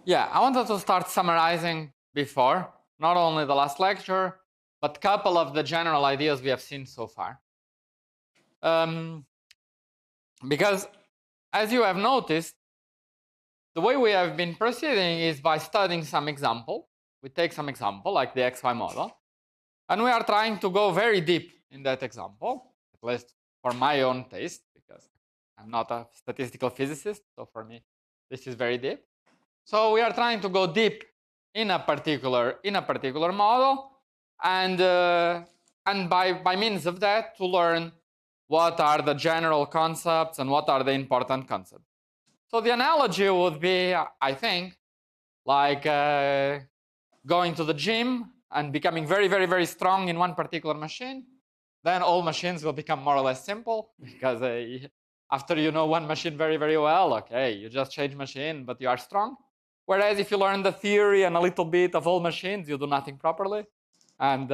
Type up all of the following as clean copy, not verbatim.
Yeah, I wanted to start summarizing before, not only the last lecture, but a couple of the general ideas we have seen so far. Because as you have noticed, the way we have been proceeding is by studying some example. We take some example, like the XY model, and we are trying to go very deep in that example, at least for my own taste, because I'm not a statistical physicist, so for me, this is very deep. So we are trying to go deep in a particular model, and by means of that, to learn what are the general concepts and what are the important concepts. So the analogy would be, I think, like going to the gym and becoming very, very, very strong in one particular machine. Then all machines will become more or less simple, because after you know one machine very, very well, okay, you just change machine, but you are strong. Whereas if you learn the theory and a little bit of all machines, you do nothing properly. And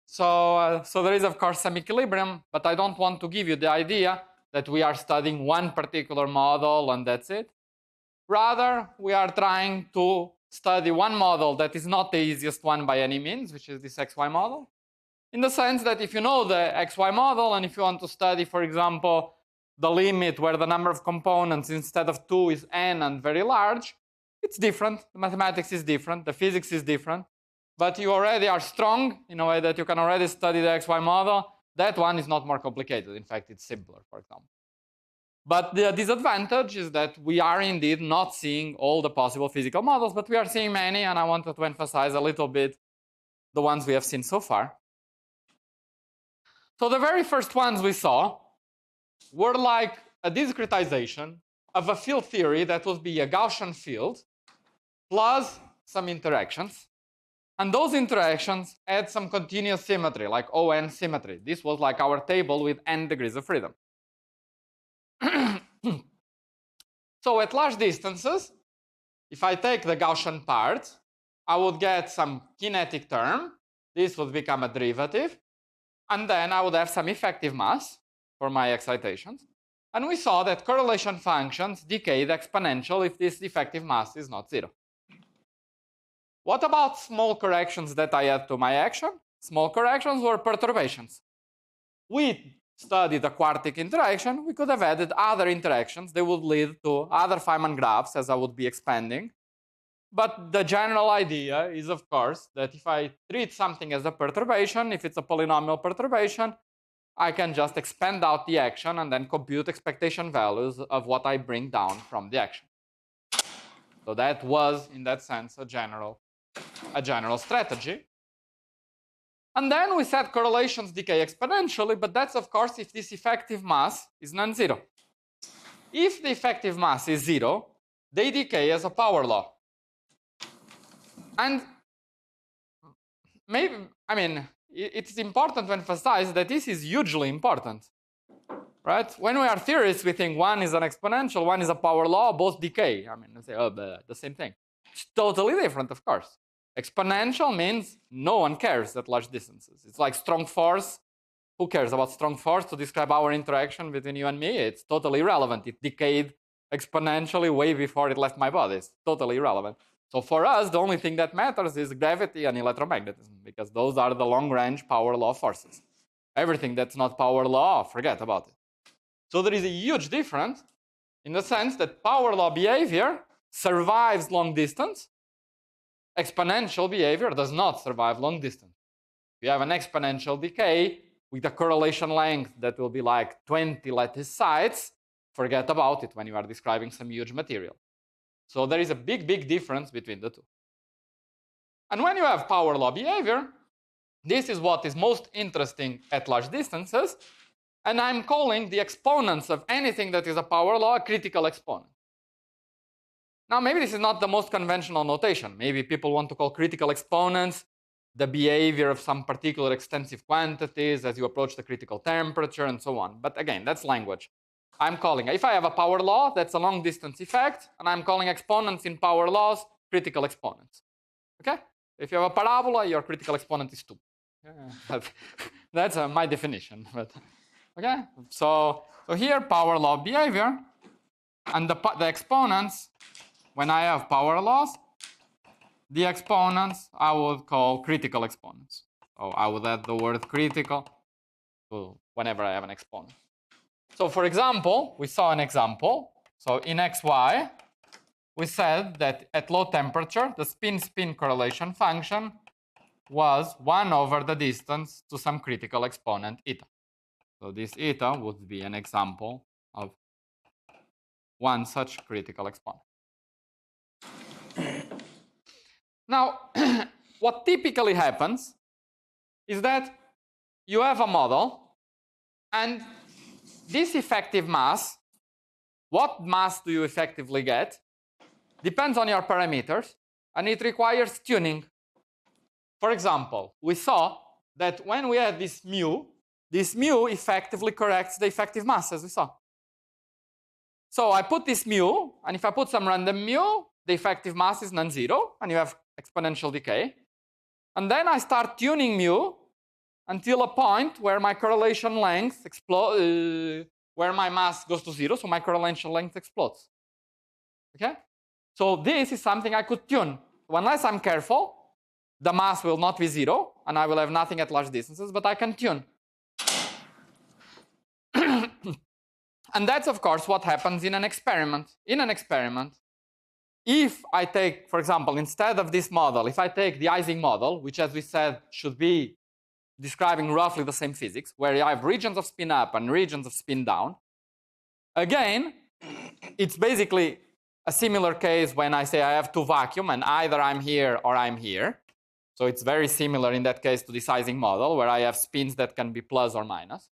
so there is, of course, some equilibrium, but I don't want to give you the idea that we are studying one particular model and that's it. Rather, we are trying to study one model that is not the easiest one by any means, which is this XY model. In the sense that if you know the XY model, and if you want to study, for example, the limit where the number of components instead of 2 is n and very large, it's different. The mathematics is different. The physics is different. But you already are strong in a way that you can already study the XY model. That one is not more complicated. In fact, it's simpler, for example. But the disadvantage is that we are indeed not seeing all the possible physical models, but we are seeing many, and I wanted to emphasize a little bit the ones we have seen so far. So the very first ones we saw were like a discretization of a field theory that would be a Gaussian field plus some interactions. And those interactions had some continuous symmetry, like ON symmetry. This was like our table with n degrees of freedom. So at large distances, if I take the Gaussian part, I would get some kinetic term. This would become a derivative. And then I would have some effective mass for my excitations. And we saw that correlation functions decayed exponential if this effective mass is not 0. What about small corrections that I add to my action? Small corrections were perturbations. We studied a quartic interaction. We could have added other interactions. They would lead to other Feynman graphs, as I would be expanding. But the general idea is, of course, that if I treat something as a perturbation, if it's a polynomial perturbation, I can just expand out the action and then compute expectation values of what I bring down from the action. So that was, in that sense, a general strategy. And then we said correlations decay exponentially, but that's, of course, if this effective mass is non-zero. If the effective mass is 0, they decay as a power law. And maybe, I mean, it's important to emphasize that this is hugely important, right? When we are theorists, we think one is an exponential, one is a power law, both decay. I mean, we say, oh, the same thing. It's totally different, of course. Exponential means no one cares at large distances. It's like strong force. Who cares about strong force to describe our interaction between you and me? It's totally irrelevant. It decayed exponentially way before it left my body. It's totally irrelevant. So for us, the only thing that matters is gravity and electromagnetism, because those are the long-range power law forces. Everything that's not power law, forget about it. So there is a huge difference in the sense that power law behavior survives long distance. Exponential behavior does not survive long distance. If you have an exponential decay with a correlation length that will be like 20 lattice sites, forget about it when you are describing some huge material. So there is a big, big difference between the two. And when you have power law behavior, this is what is most interesting at large distances. And I'm calling the exponents of anything that is a power law a critical exponent. Now, maybe this is not the most conventional notation. Maybe people want to call critical exponents the behavior of some particular extensive quantities as you approach the critical temperature and so on. But again, that's language. I'm calling, if I have a power law, that's a long distance effect, and I'm calling exponents in power laws critical exponents. Okay? If you have a parabola, your critical exponent is 2. Yeah, that's my definition. But, okay? So here, power law behavior, and the exponents when I have power laws, the exponents I would call critical exponents. So I would add the word critical to whenever I have an exponent. So for example, we saw an example. So in xy, we said that at low temperature, the spin-spin correlation function was 1 over the distance to some critical exponent eta. So this eta would be an example of one such critical exponent. Now, what typically happens is that you have a model, and this effective mass, what mass do you effectively get, depends on your parameters, and it requires tuning. For example, we saw that when we have this mu effectively corrects the effective mass, as we saw. So I put this mu, and if I put some random mu, the effective mass is non-zero, and you have exponential decay. And then I start tuning mu until a point where my correlation length explodes, where my mass goes to 0, so my correlation length explodes. Okay? So this is something I could tune. Unless I'm careful, the mass will not be 0, and I will have nothing at large distances, but I can tune. And that's, of course, what happens in an experiment. In an experiment, if I take, for example, instead of this model, if I take the Ising model, which, as we said, should be describing roughly the same physics, where I have regions of spin up and regions of spin down, again, it's basically a similar case when I say I have two vacuum and either I'm here or I'm here. So it's very similar in that case to the Ising model, where I have spins that can be plus or minus.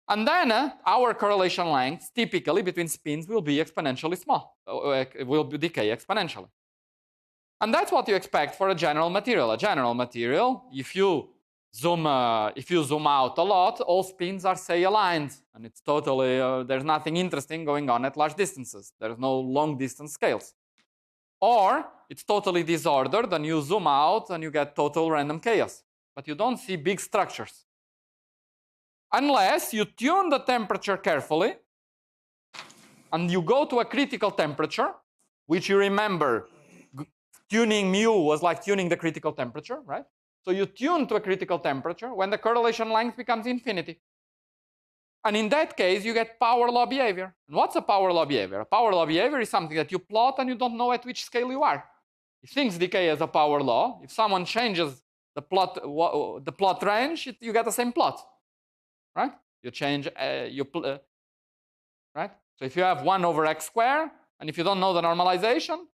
And then our correlation lengths typically between spins will be exponentially small. It will decay exponentially. And that's what you expect for a general material. A general material, if you zoom out a lot, all spins are, say, aligned. And it's totally, there's nothing interesting going on at large distances. There's no long distance scales. Or it's totally disordered and you zoom out and you get total random chaos. But you don't see big structures. Unless you tune the temperature carefully and you go to a critical temperature, which you remember, tuning mu was like tuning the critical temperature, right? So you tune to a critical temperature when the correlation length becomes infinity. And in that case, you get power law behavior. And what's a power law behavior? A power law behavior is something that you plot and you don't know at which scale you are. If things decay as a power law, if someone changes the plot range, you get the same plot. Right? You change, right? So if you have 1 over x squared, and if you don't know the normalization,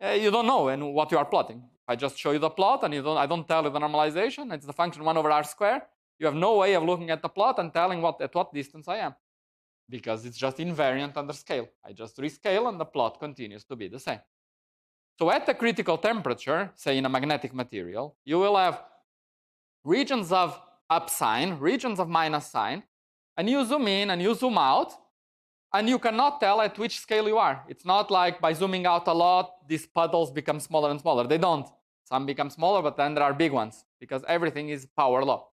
you don't know what you are plotting. I just show you the plot, and I don't tell you the normalization. It's the function 1 over r squared. You have no way of looking at the plot and telling at what distance I am, because it's just invariant under scale. I just rescale, and the plot continues to be the same. So at the critical temperature, say in a magnetic material, you will have regions of up sign, regions of minus sign, and you zoom in and you zoom out, and you cannot tell at which scale you are. It's not like by zooming out a lot, these puddles become smaller and smaller. They don't. Some become smaller, but then there are big ones, because everything is power law,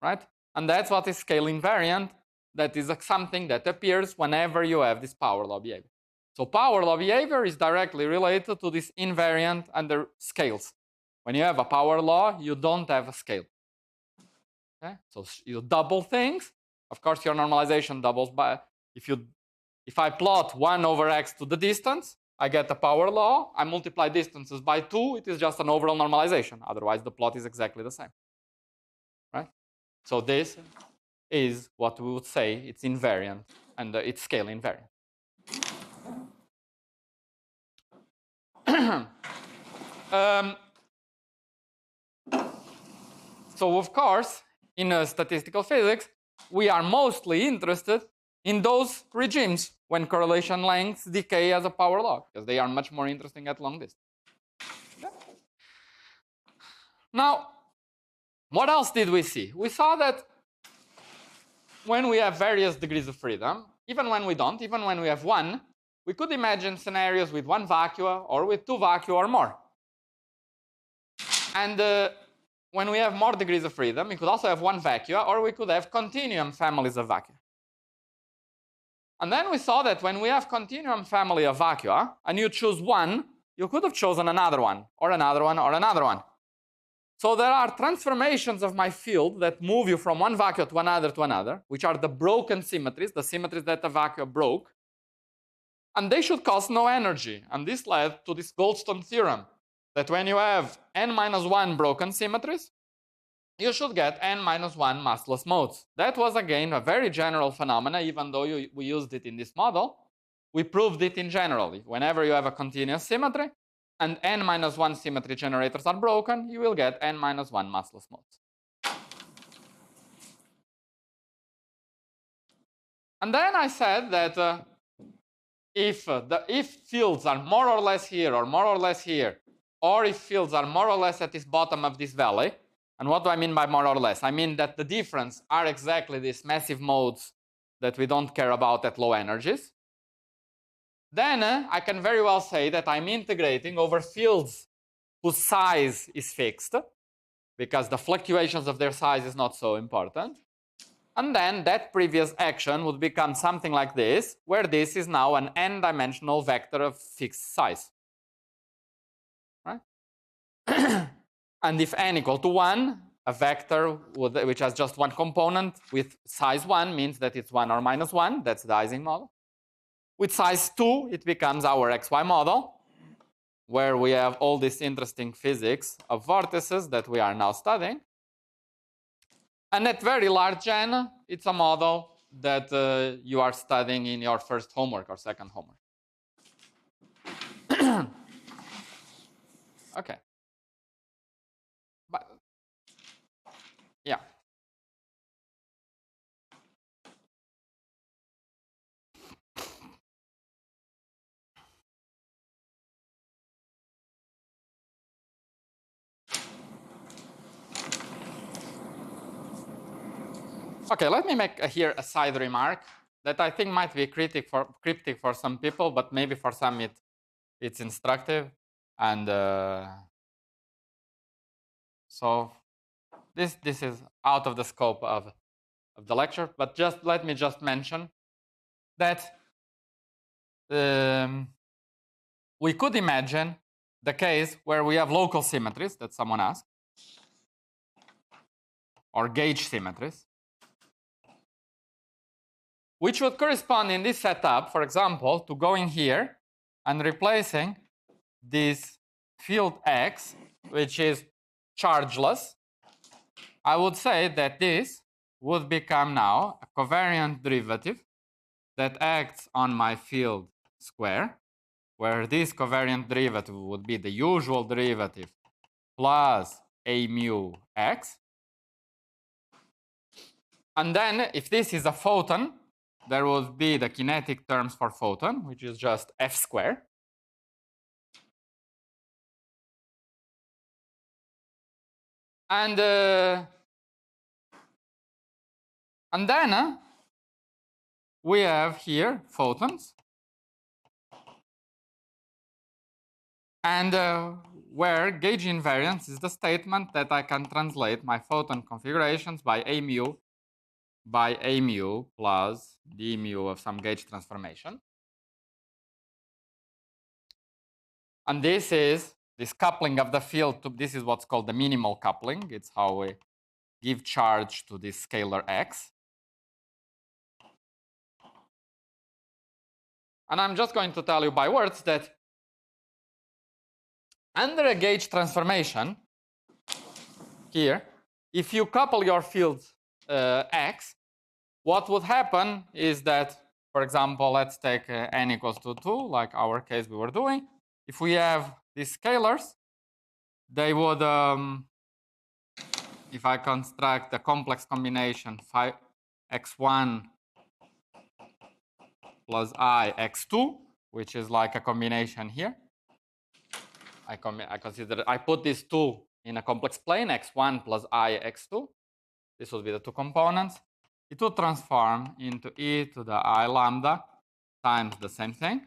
right? And that's what is scale invariant. That is something that appears whenever you have this power law behavior. So power law behavior is directly related to this invariant under scales. When you have a power law, you don't have a scale. Okay? So you double things. Of course, your normalization doubles by, if I plot 1 over x to the distance, I get a power law. I multiply distances by 2. It is just an overall normalization. Otherwise, the plot is exactly the same. Right? So this is what we would say it's invariant, and it's scale invariant. So of course, in statistical physics, we are mostly interested in those regimes when correlation lengths decay as a power law, because they are much more interesting at long distance. Okay. Now, what else did we see? We saw that when we have various degrees of freedom, even when we don't, even when we have 1, we could imagine scenarios with 1 vacua or with 2 vacua or more. And when we have more degrees of freedom, we could also have 1 vacua, or we could have continuum families of vacua. And then we saw that when we have continuum family of vacua, and you choose one, you could have chosen another one, or another one, or another one. So there are transformations of my field that move you from one vacua to another, which are the broken symmetries, the symmetries that the vacua broke. And they should cost no energy. And this led to this Goldstone theorem, that when you have n-1 broken symmetries, you should get n-1 massless modes. That was, again, a very general phenomena, even though we used it in this model. We proved it in general. Whenever you have a continuous symmetry and n-1 symmetry generators are broken, you will get n-1 massless modes. And then I said that if fields are more or less here or more or less here, or if fields are more or less at this bottom of this valley, and what do I mean by more or less? I mean that the difference are exactly these massive modes that we don't care about at low energies. Then I can very well say that I'm integrating over fields whose size is fixed, because the fluctuations of their size is not so important. And then that previous action would become something like this, where this is now an n-dimensional vector of fixed size. Right? And if n equal to 1, a vector which has just one component with size 1 means that it's 1 or minus 1. That's the Ising model. With size 2, it becomes our XY model, where we have all this interesting physics of vortices that we are now studying. And at very large n, it's a model that you are studying in your first homework or second homework. Okay. But yeah. Okay, let me make here a side remark that I think might be cryptic for some people, but maybe for some it's instructive. And so this is out of the scope of the lecture, but let me mention that we could imagine the case where we have local symmetries that someone asked, or gauge symmetries, which would correspond in this setup, for example, to going here and replacing this field X, which is chargeless. I would say that this would become now a covariant derivative that acts on my field square, where this covariant derivative would be the usual derivative plus a mu x. And then if this is a photon, there would be the kinetic terms for photon, which is just f squared. And then we have here photons. And where gauge invariance is the statement that I can translate my photon configurations by a mu plus d mu of some gauge transformation. And this is this coupling of the field this is what's called the minimal coupling. It's how we give charge to this scalar x. And I'm just going to tell you by words that under a gauge transformation here, if you couple your field x, what would happen is that, for example, let's take n equals to 2, like our case we were doing. If we have these scalars, they would, if I construct the complex combination x1 plus I x2, which is like a combination here. I put these two in a complex plane, x1 plus I x2. This would be the two components. It would transform into e to the I lambda times the same thing.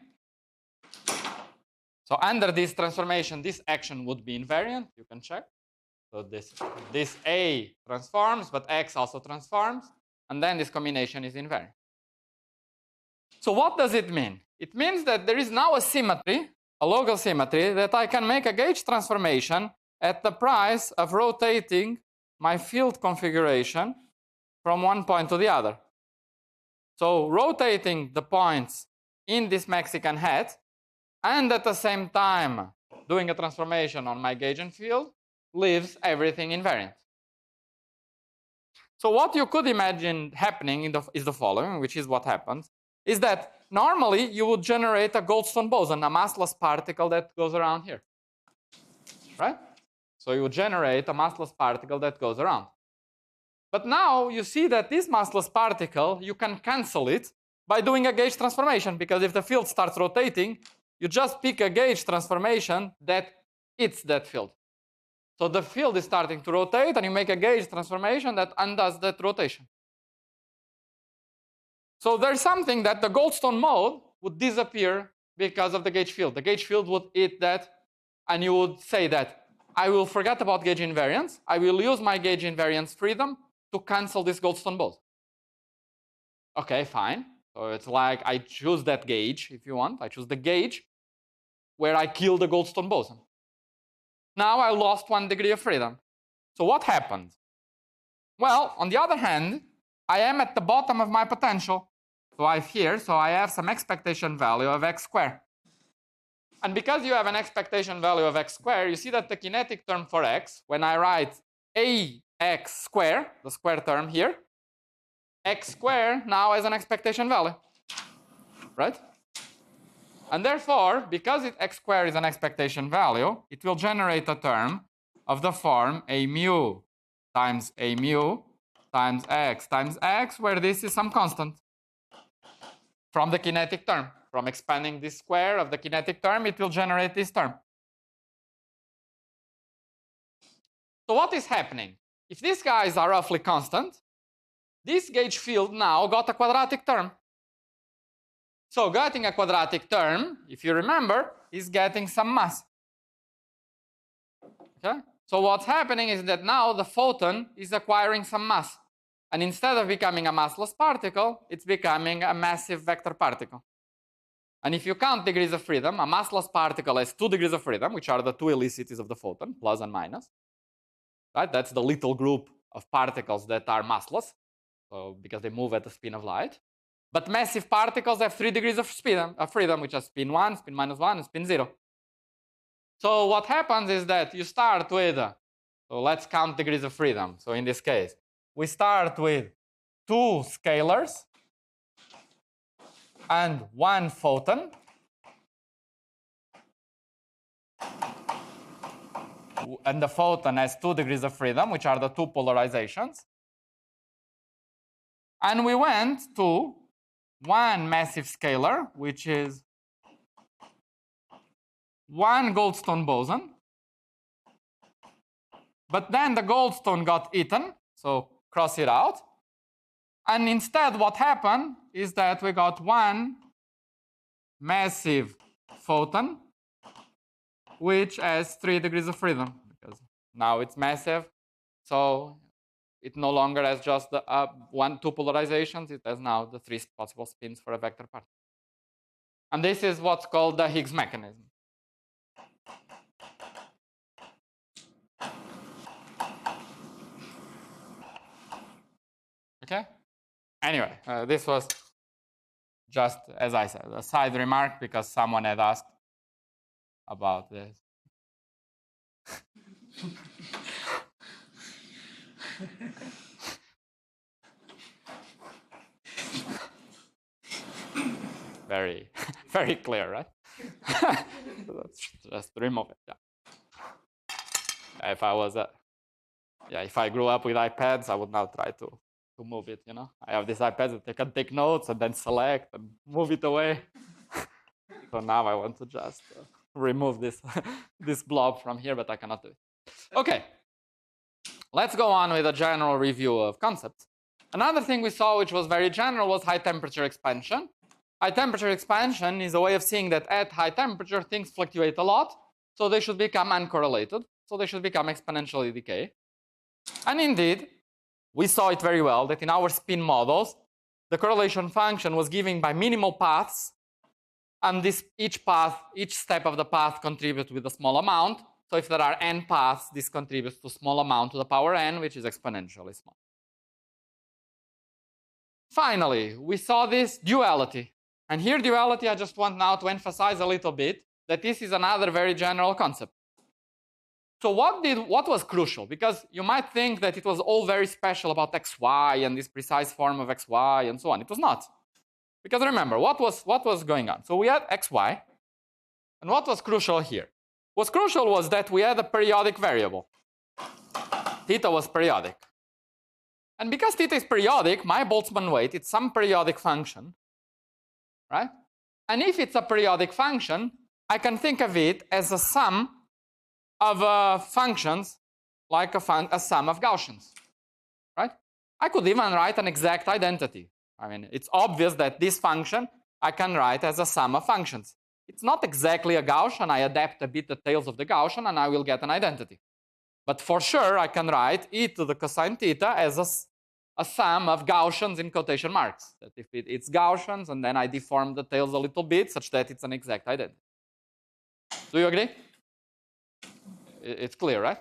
So under this transformation, this action would be invariant. You can check. So this A transforms, but X also transforms. And then this combination is invariant. So what does it mean? It means that there is now a symmetry, a local symmetry, that I can make a gauge transformation at the price of rotating my field configuration from one point to the other. So rotating the points in this Mexican hat and at the same time doing a transformation on my gauge and field leaves everything invariant. So what you could imagine happening is the following, which is what happens, is that normally you would generate a Goldstone boson, a massless particle that goes around here, right? So you would generate a massless particle that goes around. But now you see that this massless particle, you can cancel it by doing a gauge transformation, because if the field starts rotating, you just pick a gauge transformation that hits that field. So the field is starting to rotate, and you make a gauge transformation that undoes that rotation. So there's something that the Goldstone mode would disappear because of the gauge field. The gauge field would hit that, and you would say that I will forget about gauge invariance. I will use my gauge invariance freedom to cancel this Goldstone boson. Okay, fine. So it's like I choose that gauge, if you want. I choose the gauge where I kill the Goldstone boson. Now I lost 1 degree of freedom. So what happened? Well, on the other hand, I am at the bottom of my potential. So I have some expectation value of x squared. And because you have an expectation value of x squared, you see that the kinetic term for x, when I write ax squared, the square term here, x squared now has an expectation value, right? And therefore, because x squared is an expectation value, it will generate a term of the form a mu times x, where this is some constant from the kinetic term. From expanding this square of the kinetic term, it will generate this term. So what is happening? If these guys are roughly constant, this gauge field now got a quadratic term. So getting a quadratic term, if you remember, is getting some mass. Okay? So what's happening is that now the photon is acquiring some mass. And instead of becoming a massless particle, it's becoming a massive vector particle. And if you count degrees of freedom, a massless particle has 2 degrees of freedom, which are the 2 helicities of the photon, plus and minus. Right? That's the little group of particles that are massless, so because they move at the speed of light. But massive particles have 3 degrees of freedom, which are spin 1, spin minus 1, and spin 0. So what happens is that you start with, so let's count degrees of freedom. So in this case, we start with 2 scalars and 1 photon. And the photon has 2 degrees of freedom, which are the 2 polarizations. And we went to 1 massive scalar, which is 1 Goldstone boson. But then the Goldstone got eaten, so cross it out. And instead what happened is that we got 1 massive photon, which has 3 degrees of freedom, because now it's massive. So it no longer has just the 2 polarizations. It has now the 3 possible spins for a vector particle. And this is what's called the Higgs mechanism. Okay? Anyway, this was just, as I said, a side remark because someone had asked about this. Very, very clear, right? Let's just remove it. Yeah. If I was if I grew up with iPads, I would now try to move it. You know, I have these iPads that they can take notes and then select and move it away. So now I want to just remove this this blob from here, but I cannot do it. Okay, let's go on with a general review of concepts. Another thing we saw, which was very general, was high temperature expansion. High temperature expansion is a way of seeing that at high temperature things fluctuate a lot, so they should become uncorrelated, so they should become exponentially decay. And indeed, we saw it very well that in our spin models, the correlation function was given by minimal paths, and each step of the path contributes with a small amount. So if there are n paths, this contributes to a small amount to the power n, which is exponentially small. Finally, we saw this duality. And here duality, I just want now to emphasize a little bit that this is another very general concept. So what was crucial? Because you might think that it was all very special about xy and this precise form of xy and so on. It was not. Because remember, what was going on? So we had xy, and what was crucial here? What's crucial was that we had a periodic variable. Theta was periodic. And because theta is periodic, my Boltzmann weight, it's some periodic function, right? And if it's a periodic function, I can think of it as a sum of functions, like a sum of Gaussians, right? I could even write an exact identity. I mean, it's obvious that this function I can write as a sum of functions. It's not exactly a Gaussian. I adapt a bit the tails of the Gaussian, and I will get an identity. But for sure, I can write e to the cosine theta as a sum of Gaussians in quotation marks. That if it's Gaussians, and then I deform the tails a little bit such that it's an exact identity. Do you agree? It's clear, right?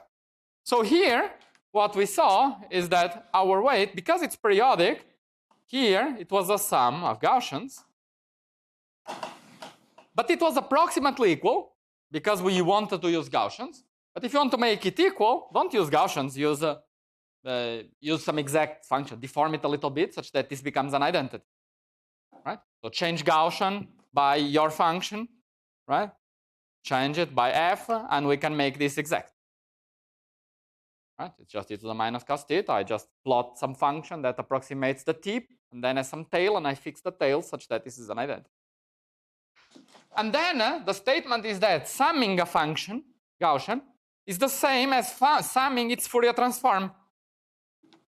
So here, what we saw is that our weight, because it's periodic, here it was a sum of Gaussians, but it was approximately equal because we wanted to use Gaussians. But if you want to make it equal, don't use Gaussians, use some exact function, deform it a little bit such that this becomes an identity, right? So change Gaussian by your function, right? Change it by f, and we can make this exact. Right? It's just e to the minus cos theta. I just plot some function that approximates the tip, and then has some tail, and I fix the tail such that this is an identity. And then the statement is that summing a function, Gaussian, is the same as summing its Fourier transform.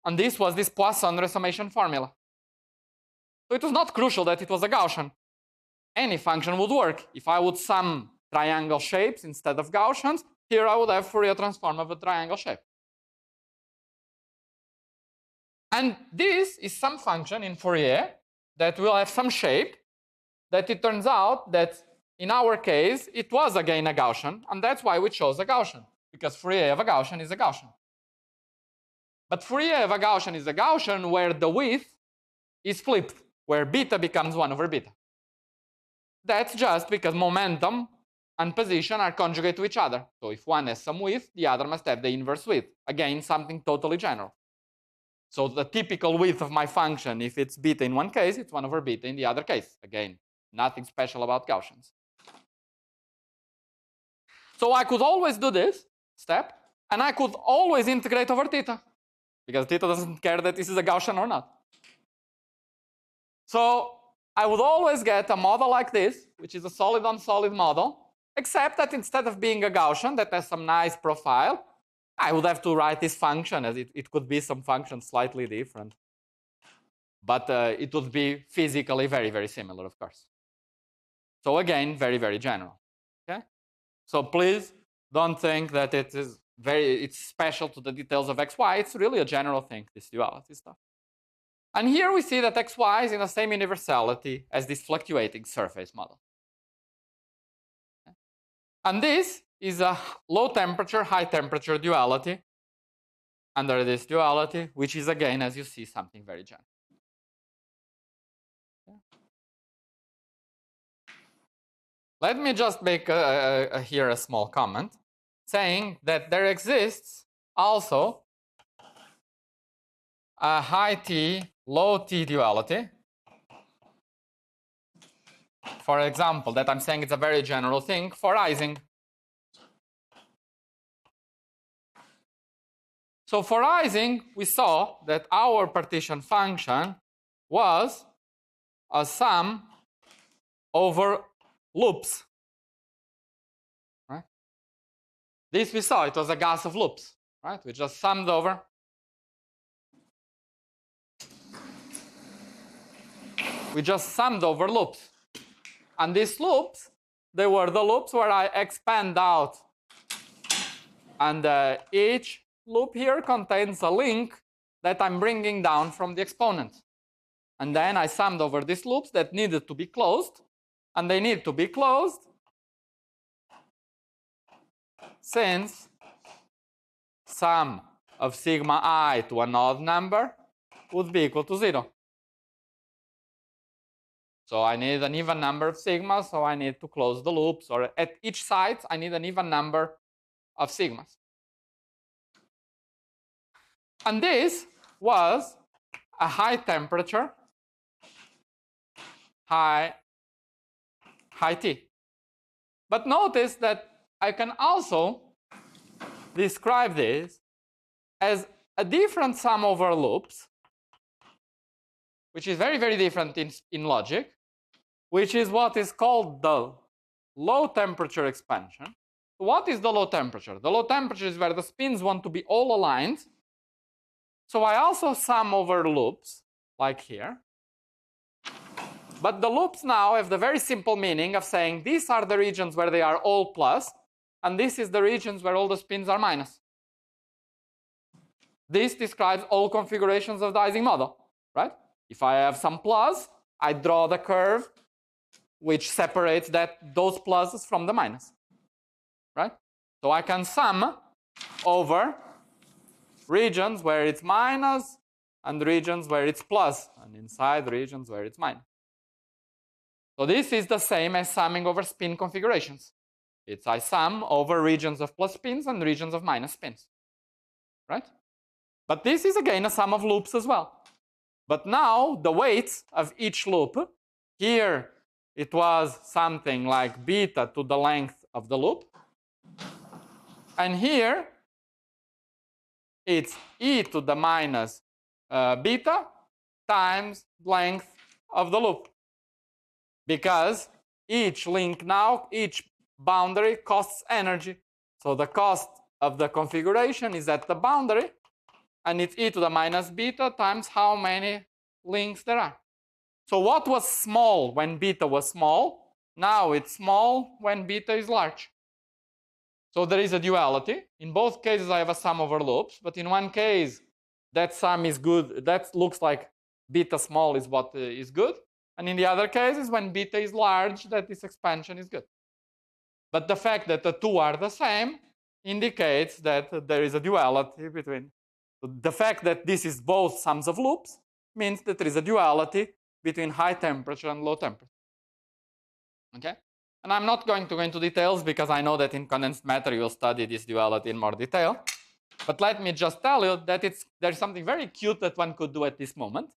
And this was this Poisson resummation formula. So it was not crucial that it was a Gaussian. Any function would work. If I would sum triangle shapes instead of Gaussians, here I would have Fourier transform of a triangle shape. And this is some function in Fourier that will have some shape that it turns out that in our case, it was again a Gaussian, and that's why we chose a Gaussian, because Fourier of a Gaussian is a Gaussian. But Fourier of a Gaussian is a Gaussian where the width is flipped, where beta becomes 1 over beta. That's just because momentum and position are conjugate to each other. So if one has some width, the other must have the inverse width. Again, something totally general. So the typical width of my function, if it's beta in one case, it's 1 over beta in the other case. Again, nothing special about Gaussians. So I could always do this step, and I could always integrate over theta, because theta doesn't care that this is a Gaussian or not. So I would always get a model like this, which is a solid-on-solid model, except that instead of being a Gaussian that has some nice profile, I would have to write this function as it could be some function slightly different. But it would be physically very, very similar, of course. So again, very, very general. Okay? So please don't think that it's special to the details of xy. It's really a general thing, this duality stuff. And here we see that xy is in the same universality as this fluctuating surface model. Okay? And this is a low temperature, high temperature duality under this duality, which is again, as you see, something very general. Okay. Let me just make here a small comment saying that there exists also a high T, low T duality. For example, that I'm saying it's a very general thing for Ising. So for Ising, we saw that our partition function was a sum over loops. Right? This we saw, it was a gas of loops. Right? We just summed over. We just summed over loops. And these loops, they were the loops where I expand out. And each loop here contains a link that I'm bringing down from the exponent. And then I summed over these loops that needed to be closed. And they need to be closed since sum of sigma I to an odd number would be equal to 0. So I need an even number of sigmas, so I need to close the loops, or at each site I need an even number of sigmas. And this was a high temperature, high T. But notice that I can also describe this as a different sum over loops, which is very, very different in logic, which is what is called the low temperature expansion. What is the low temperature? The low temperature is where the spins want to be all aligned. So I also sum over loops, like here. But the loops now have the very simple meaning of saying these are the regions where they are all plus, and this is the regions where all the spins are minus. This describes all configurations of the Ising model, right? If I have some plus, I draw the curve which separates those pluses from the minus, right? So I can sum over regions where it's minus and regions where it's plus, and inside regions where it's minus. So this is the same as summing over spin configurations. It's I sum over regions of plus spins and regions of minus spins, right? But this is again a sum of loops as well. But now the weights of each loop, here it was something like beta to the length of the loop. And here it's e to the minus beta times length of the loop. Because each link now, each boundary costs energy. So the cost of the configuration is at the boundary, and it's e to the minus beta times how many links there are. So what was small when beta was small, now it's small when beta is large. So there is a duality. In both cases I have a sum over loops, but in one case that sum is good, that looks like beta small is what is good. And in the other cases, when beta is large, that this expansion is good. But the fact that the two are the same indicates that there is a duality between. The fact that this is both sums of loops means that there is a duality between high temperature and low temperature. Okay? And I'm not going to go into details because I know that in condensed matter you will study this duality in more detail. But let me just tell you that there's something very cute that one could do at this moment,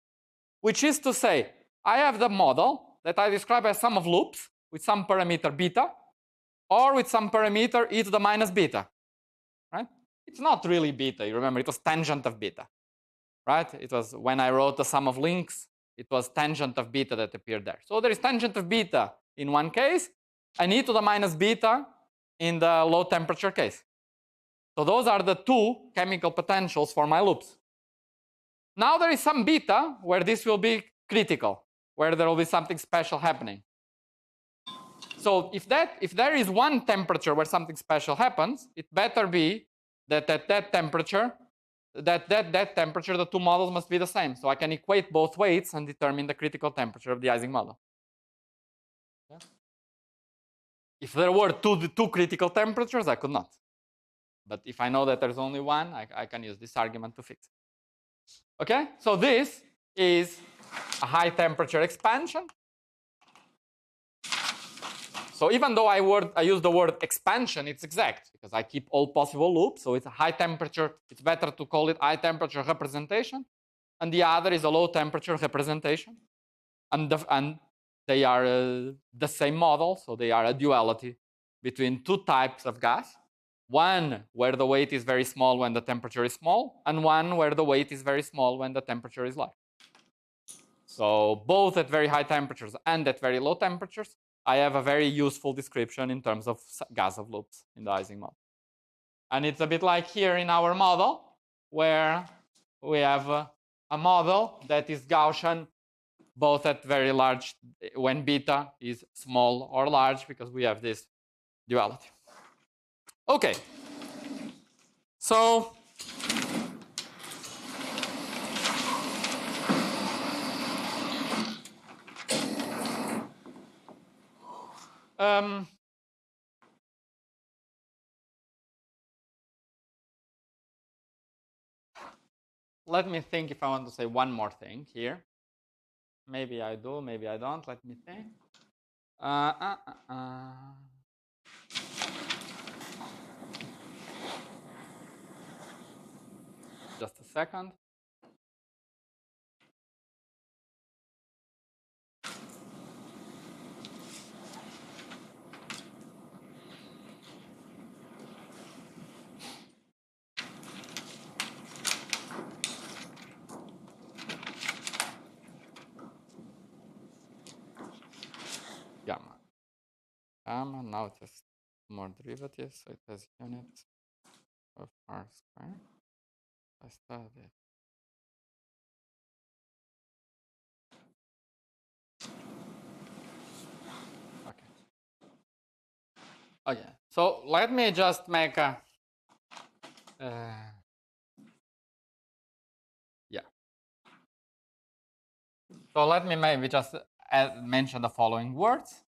which is to say, I have the model that I describe as sum of loops with some parameter beta or with some parameter e to the minus beta, right? It's not really beta. You remember, it was tangent of beta, right? It was when I wrote the sum of links, it was tangent of beta that appeared there. So there is tangent of beta in one case and e to the minus beta in the low temperature case. So those are the two chemical potentials for my loops. Now there is some beta where this will be critical, where there will be something special happening. So if there is one temperature where something special happens, it better be that at that temperature, the two models must be the same. So I can equate both weights and determine the critical temperature of the Ising model. Okay. If there were two critical temperatures, I could not. But if I know that there's only one, I can use this argument to fix it. Okay, so this is a high temperature expansion. So even though I use the word expansion, it's exact because I keep all possible loops. So it's a high temperature. It's better to call it high temperature representation. And the other is a low temperature representation. And they are the same model. So they are a duality between two types of gas. One where the weight is very small when the temperature is small, and one where the weight is very small when the temperature is large. So both at very high temperatures and at very low temperatures, I have a very useful description in terms of gas of loops in the Ising model. And it's a bit like here in our model, where we have a model that is Gaussian both at very large, when beta is small or large, because we have this duality. Okay, so Let me think if I want to say one more thing here. Maybe I do, maybe I don't. Let me think. Just a second. Gamma. Gamma, now it has more derivatives, so it has units of r squared. I started it. Okay, so let me just make a yeah. So let me maybe just mention the following words.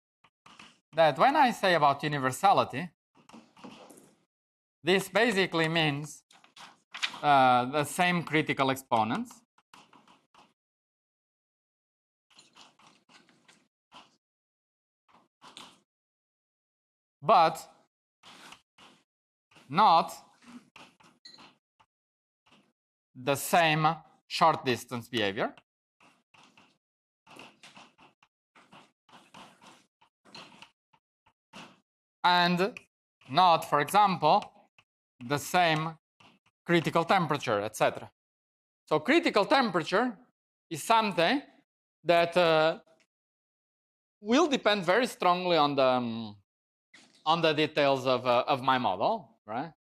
That when I say about universality, this basically means the same critical exponents. But not the same short distance behavior. And not, for example, the same critical temperature, etc. So critical temperature is something that will depend very strongly on the details of my model, right?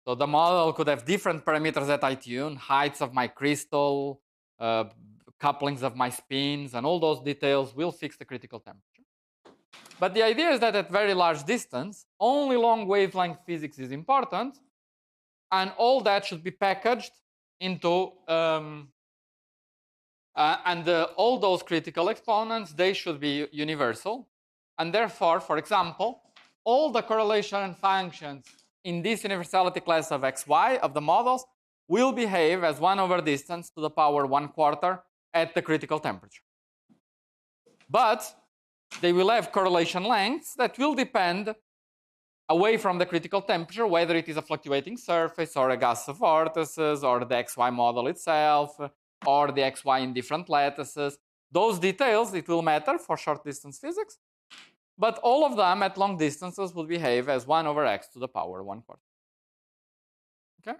So the model could have different parameters that I tune, heights of my crystal, couplings of my spins, and all those details will fix the critical temperature. But the idea is that at very large distance, only long wavelength physics is important, and all that should be packaged into all those critical exponents, they should be universal. And therefore, for example, all the correlation functions in this universality class of xy of the models will behave as 1 over distance to the power 1/4 at the critical temperature. But they will have correlation lengths that will depend away from the critical temperature, whether it is a fluctuating surface or a gas of vortices or the xy model itself or the xy in different lattices. Those details, it will matter for short distance physics, but all of them at long distances will behave as 1 over x to the power 1/4. Okay?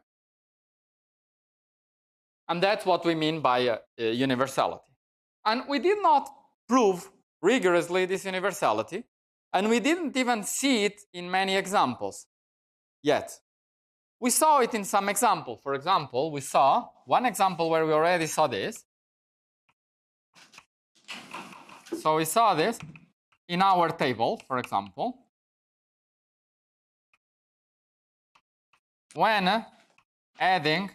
And that's what we mean by universality. And we did not prove rigorously this universality, and we didn't even see it in many examples yet. We saw it in some example. For example, we saw one example where we already saw this. So we saw this in our table, for example, when adding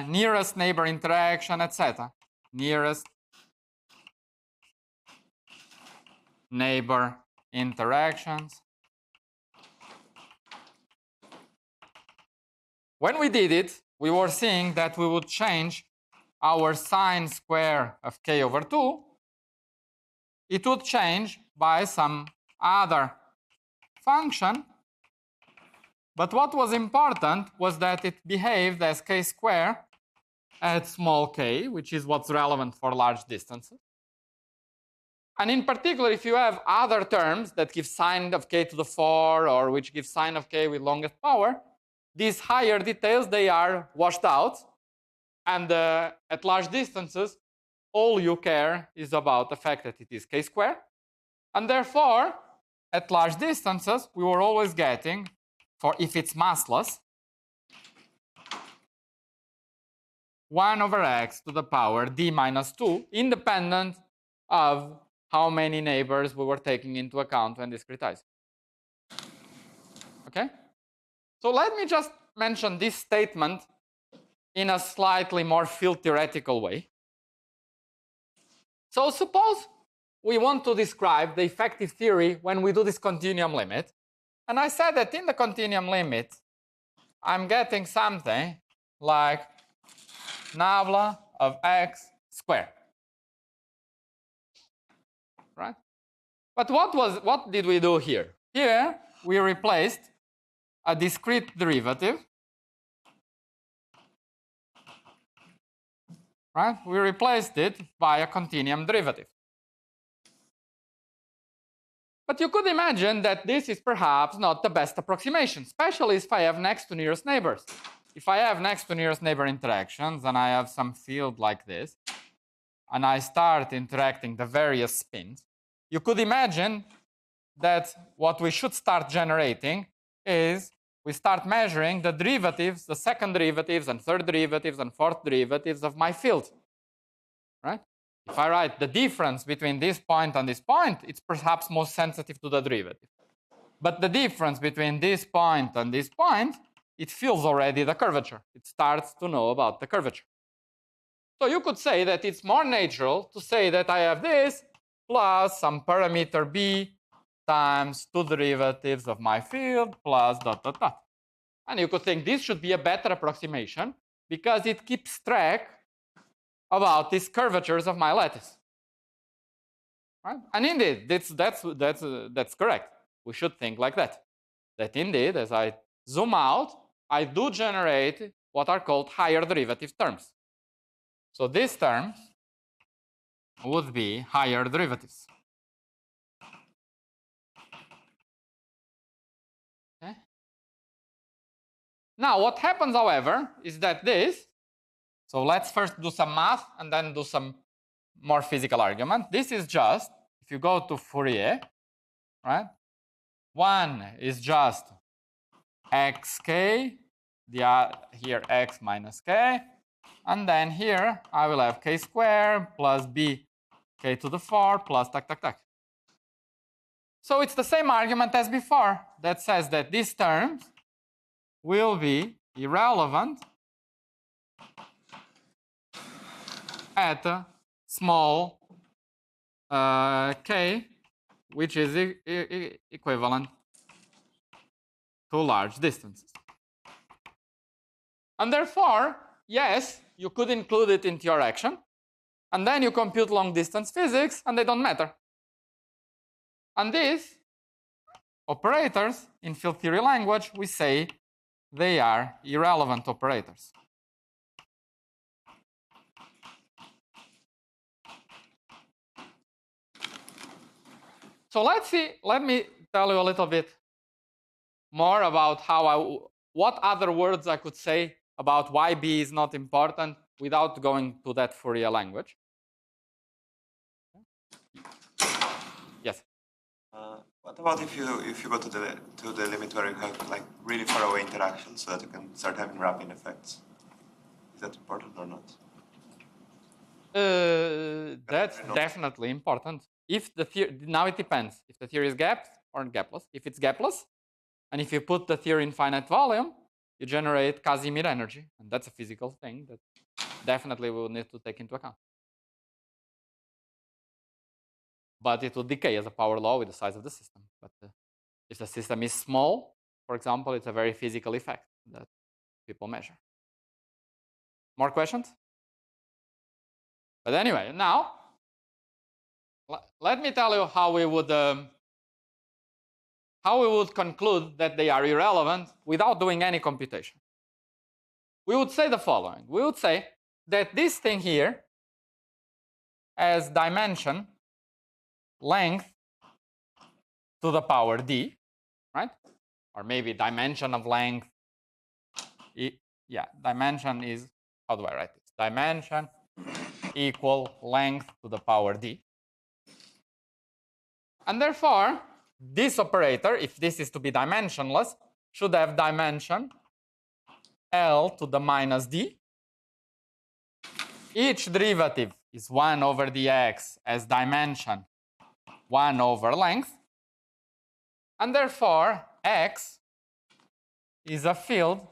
nearest neighbor interaction, etc. Nearest neighbor interactions. When we did it, we were seeing that we would change our sine square of k over 2. It would change by some other function. But what was important was that it behaved as k squared at small k, which is what's relevant for large distances. And in particular, if you have other terms that give sine of k to the 4 or which give sine of k with longest power, these higher details, they are washed out. And at large distances, all you care is about the fact that it is k squared. And therefore, at large distances, we were always getting, for if it's massless, 1 over x to the power d minus 2, independent of how many neighbors we were taking into account when discretizing. Okay? So let me just mention this statement in a slightly more field theoretical way. So suppose we want to describe the effective theory when we do this continuum limit. And I said that in the continuum limit, I'm getting something like nabla of x squared. Right? But what did we do here? Here we replaced a discrete derivative. Right? We replaced it by a continuum derivative. But you could imagine that this is perhaps not the best approximation, especially if I have next to nearest neighbors. If I have next to nearest neighbor interactions and I have some field like this, and I start interacting the various spins, you could imagine that what we should start generating is we start measuring the derivatives, the second derivatives and third derivatives and fourth derivatives of my field. Right? If I write the difference between this point and this point, it's perhaps most sensitive to the derivative. But the difference between this point and this point, it feels already the curvature. It starts to know about the curvature. So you could say that it's more natural to say that I have this plus some parameter b times two derivatives of my field plus dot, dot, dot. And you could think this should be a better approximation because it keeps track about these curvatures of my lattice. Right? And indeed, that's correct. We should think like that. That indeed, as I zoom out, I do generate what are called higher derivative terms. So these terms would be higher derivatives. Okay. Now, what happens, however, is that this, so let's first do some math and then do some more physical argument. This is just, if you go to Fourier, right? One is just xk, here x minus k, and then here I will have k squared plus b k to the 4 plus tac, tac, tac. So it's the same argument as before that says that these terms will be irrelevant at a small k, which is equivalent to large distances. And therefore, yes, you could include it into your action, and then you compute long distance physics, and they don't matter. And these operators, in field theory language, we say they are irrelevant operators. So let me tell you a little bit more about what other words I could say about why B is not important without going to that Fourier language. Yes? What about if you go to the limit where you have like really far away interactions so that you can start having wrapping effects? Is that important or not? That's definitely important. If the theory, now it depends if the theory is gapped or gapless. If it's gapless, and if you put the theory in finite volume, you generate Casimir energy, and that's a physical thing that definitely we will need to take into account. But it will decay as a power law with the size of the system. But if the system is small, for example, it's a very physical effect that people measure. More questions? But anyway, now let me tell you how we would conclude that they are irrelevant without doing any computation. We would say the following. We would say that this thing here has dimension length to the power d, right? Or maybe dimension of length. Yeah, dimension is, how do I write this? Dimension equal length to the power d. And therefore, this operator, if this is to be dimensionless, should have dimension L to the minus d. Each derivative is 1 over dx as dimension 1 over length. And therefore, x is a field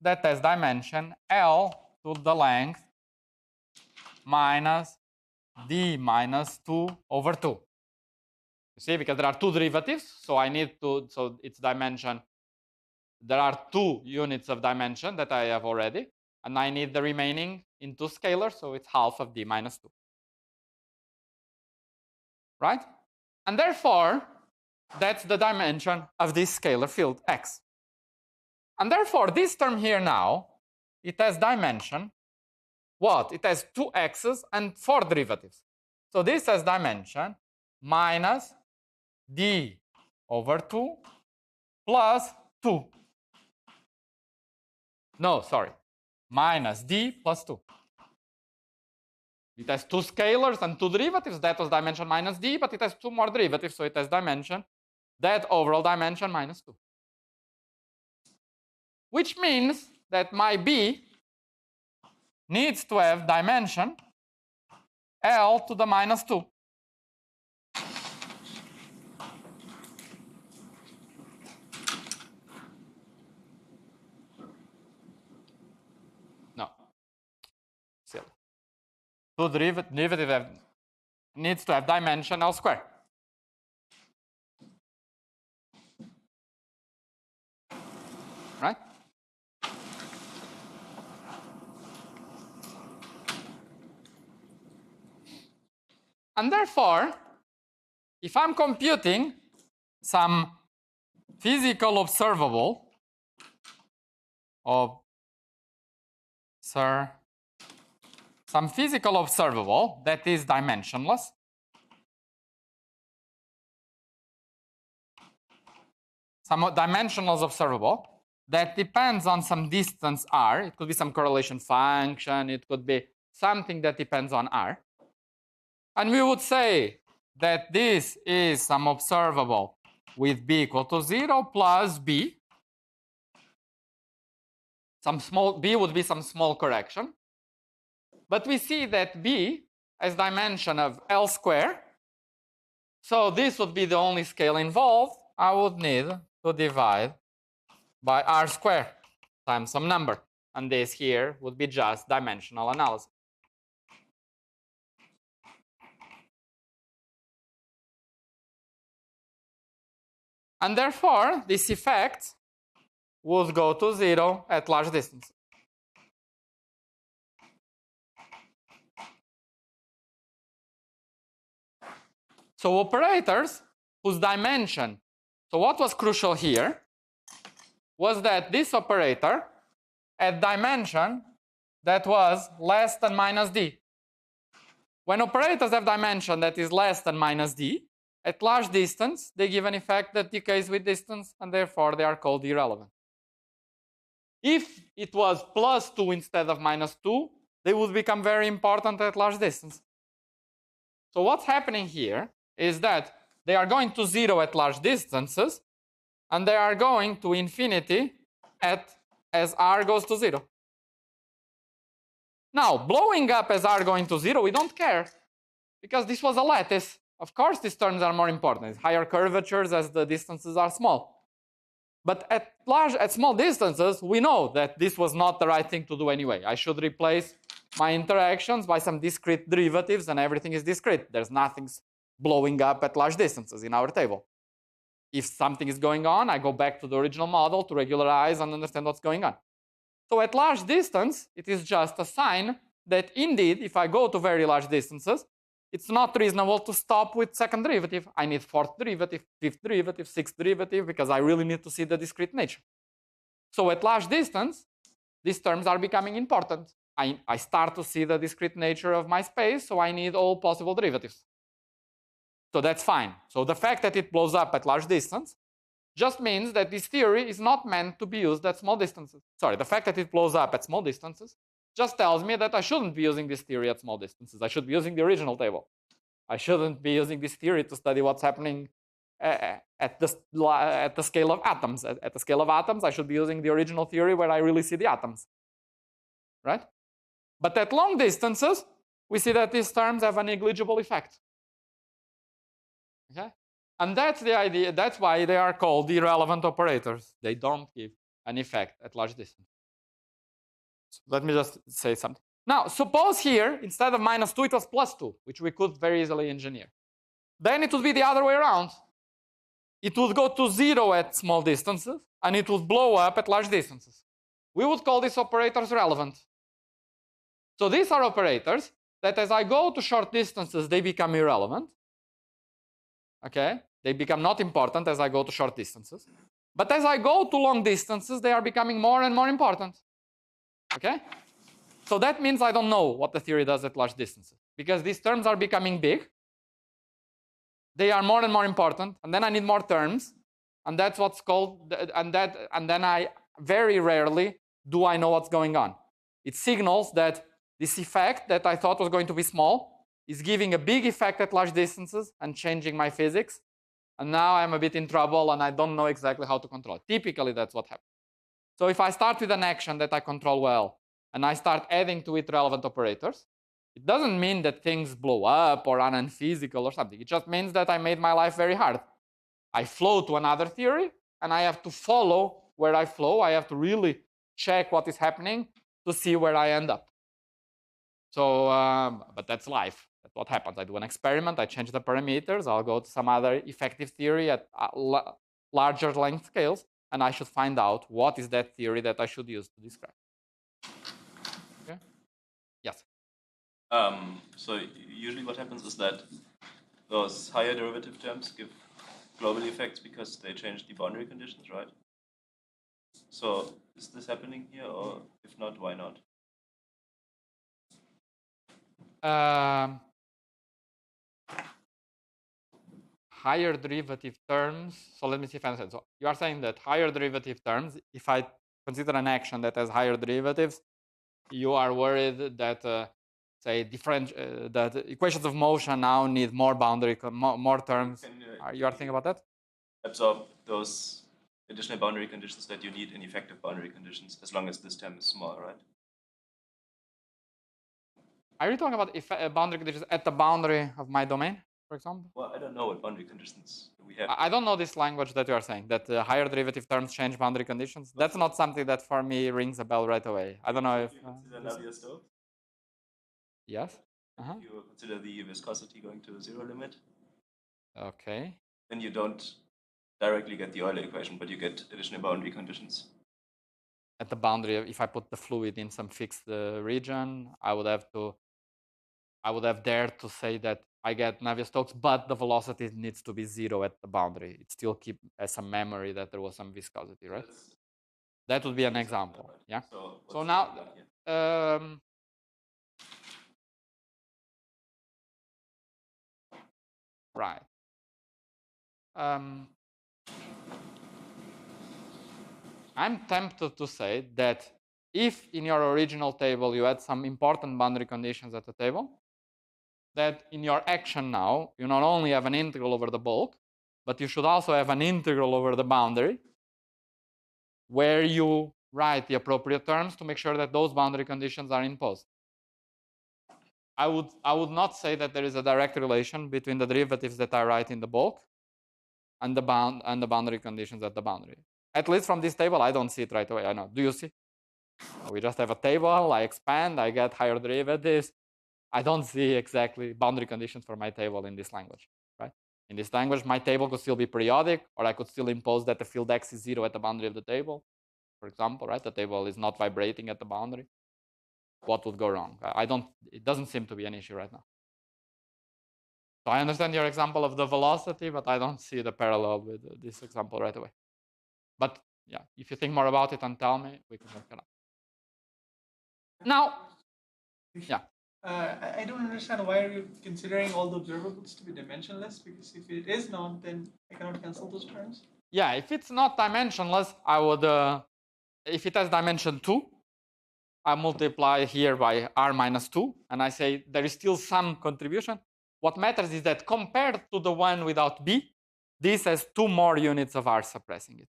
that has dimension L to the length minus d minus 2 over 2. You see, because there are two derivatives, so I need to, so its dimension, there are 2 units of dimension that I have already, and I need the remaining in 2 scalars, so it's half of d minus 2. Right? And therefore, that's the dimension of this scalar field x. And therefore, this term here now, it has dimension. What? It has 2 x's and 4 derivatives. So this has dimension minus d over 2 plus 2. No, sorry. Minus d plus 2. It has 2 scalars and 2 derivatives. That was dimension minus d, but it has 2 more derivatives, so it has dimension, that overall dimension minus 2. Which means that my b needs to have dimension L to the minus 2. No. Silly. 2 derivative needs to have dimension L squared. Right? And therefore, if I'm computing some physical observable that is dimensionless, some dimensionless observable that depends on some distance r. It could be some correlation function. It could be something that depends on r. And we would say that this is some observable with b equal to 0 plus b. Some small b would be some small correction. But we see that b has dimension of L squared. So this would be the only scale involved. I would need to divide by r squared times some number. And this here would be just dimensional analysis. And therefore, this effect would go to 0 at large distance. So operators whose dimension, so what was crucial here was that this operator had dimension that was less than minus d. When operators have dimension that is less than minus d, at large distance, they give an effect that decays with distance, and therefore they are called irrelevant. If it was plus 2 instead of minus 2, they would become very important at large distance. So what's happening here is that they are going to 0 at large distances, and they are going to infinity as r goes to 0. Now, blowing up as r going to 0, we don't care, because this was a lattice. Of course, these terms are more important. It's higher curvatures as the distances are small. But at small distances, we know that this was not the right thing to do anyway. I should replace my interactions by some discrete derivatives, and everything is discrete. There's nothing blowing up at large distances in our table. If something is going on, I go back to the original model to regularize and understand what's going on. So at large distance, it is just a sign that indeed, if I go to very large distances, it's not reasonable to stop with second derivative. I need fourth derivative, fifth derivative, sixth derivative, because I really need to see the discrete nature. So at large distance, these terms are becoming important. I start to see the discrete nature of my space, so I need all possible derivatives. So that's fine. So the fact that it blows up at large distance just means that this theory is not meant to be used at small distances. Sorry, the fact that it blows up at small distances just tells me that I shouldn't be using this theory at small distances. I should be using the original table. I shouldn't be using this theory to study what's happening at the scale of atoms. At the scale of atoms, I should be using the original theory where I really see the atoms. Right? But at long distances, we see that these terms have a negligible effect. Okay? And that's the idea. That's why they are called irrelevant operators. They don't give an effect at large distance. So let me just say something. Now, suppose here, instead of -2, it was +2, which we could very easily engineer. Then it would be the other way around. It would go to 0 at small distances, and it would blow up at large distances. We would call these operators relevant. So these are operators that as I go to short distances, they become irrelevant. Okay? They become not important as I go to short distances. But as I go to long distances, they are becoming more and more important. Okay? So that means I don't know what the theory does at large distances, because these terms are becoming big. They are more and more important, and then I need more terms, and that's what's called, and then I very rarely do I know what's going on. It signals that this effect that I thought was going to be small is giving a big effect at large distances and changing my physics, and now I'm a bit in trouble and I don't know exactly how to control it. Typically, that's what happens. So if I start with an action that I control well, and I start adding to it relevant operators, it doesn't mean that things blow up or are unphysical or something. It just means that I made my life very hard. I flow to another theory, and I have to follow where I flow. I have to really check what is happening to see where I end up. So, but that's life. That's what happens. I do an experiment. I change the parameters. I'll go to some other effective theory at larger length scales, and I should find out what is that theory that I should use to describe. Okay? Yes. So usually what happens is that those higher derivative terms give global effects because they change the boundary conditions, right? So is this happening here, or if not, why not? Higher derivative terms. So let me see if I understand. So you are saying that higher derivative terms, if I consider an action that has higher derivatives, you are worried that, say, that equations of motion now need more boundary, more terms. You are thinking about that? Absorb those additional boundary conditions that you need in effective boundary conditions, as long as this term is small, right? Are you talking about boundary conditions at the boundary of my domain, for example? Well, I don't know what boundary conditions we have. I don't know this language that you are saying, that higher derivative terms change boundary conditions. That's not something that for me rings a bell right away. I don't know if... You consider Navier-Stokes? Yes. If you consider the viscosity going to the zero limit, okay, then you don't directly get the Euler equation, but you get additional boundary conditions. At the boundary, if I put the fluid in some fixed region, I would have dared to say that I get Navier-Stokes, but the velocity needs to be zero at the boundary. It still keeps as a memory that there was some viscosity, right? That would be an example. Yeah. So now, right. I'm tempted to say that if in your original table you had some important boundary conditions at the table, that in your action now, you not only have an integral over the bulk, but you should also have an integral over the boundary where you write the appropriate terms to make sure that those boundary conditions are imposed. I would not say that there is a direct relation between the derivatives that I write in the bulk and the boundary conditions at the boundary. At least from this table, I don't see it right away. I know. Do you see? We just have a table. I expand. I get higher derivatives. I don't see exactly boundary conditions for my table in this language, right? In this language, my table could still be periodic, or I could still impose that the field X is zero at the boundary of the table, for example, right? The table is not vibrating at the boundary. What would go wrong? It doesn't seem to be an issue right now. So I understand your example of the velocity, but I don't see the parallel with this example right away. But yeah, if you think more about it and tell me, we can work it out. Now, yeah. I don't understand why are you considering all the observables to be dimensionless? Because if it is not, then I cannot cancel those terms. Yeah, if it's not dimensionless, I would, if it has dimension 2, I multiply here by r minus 2, and I say there is still some contribution. What matters is that compared to the one without b, this has 2 more units of r suppressing it.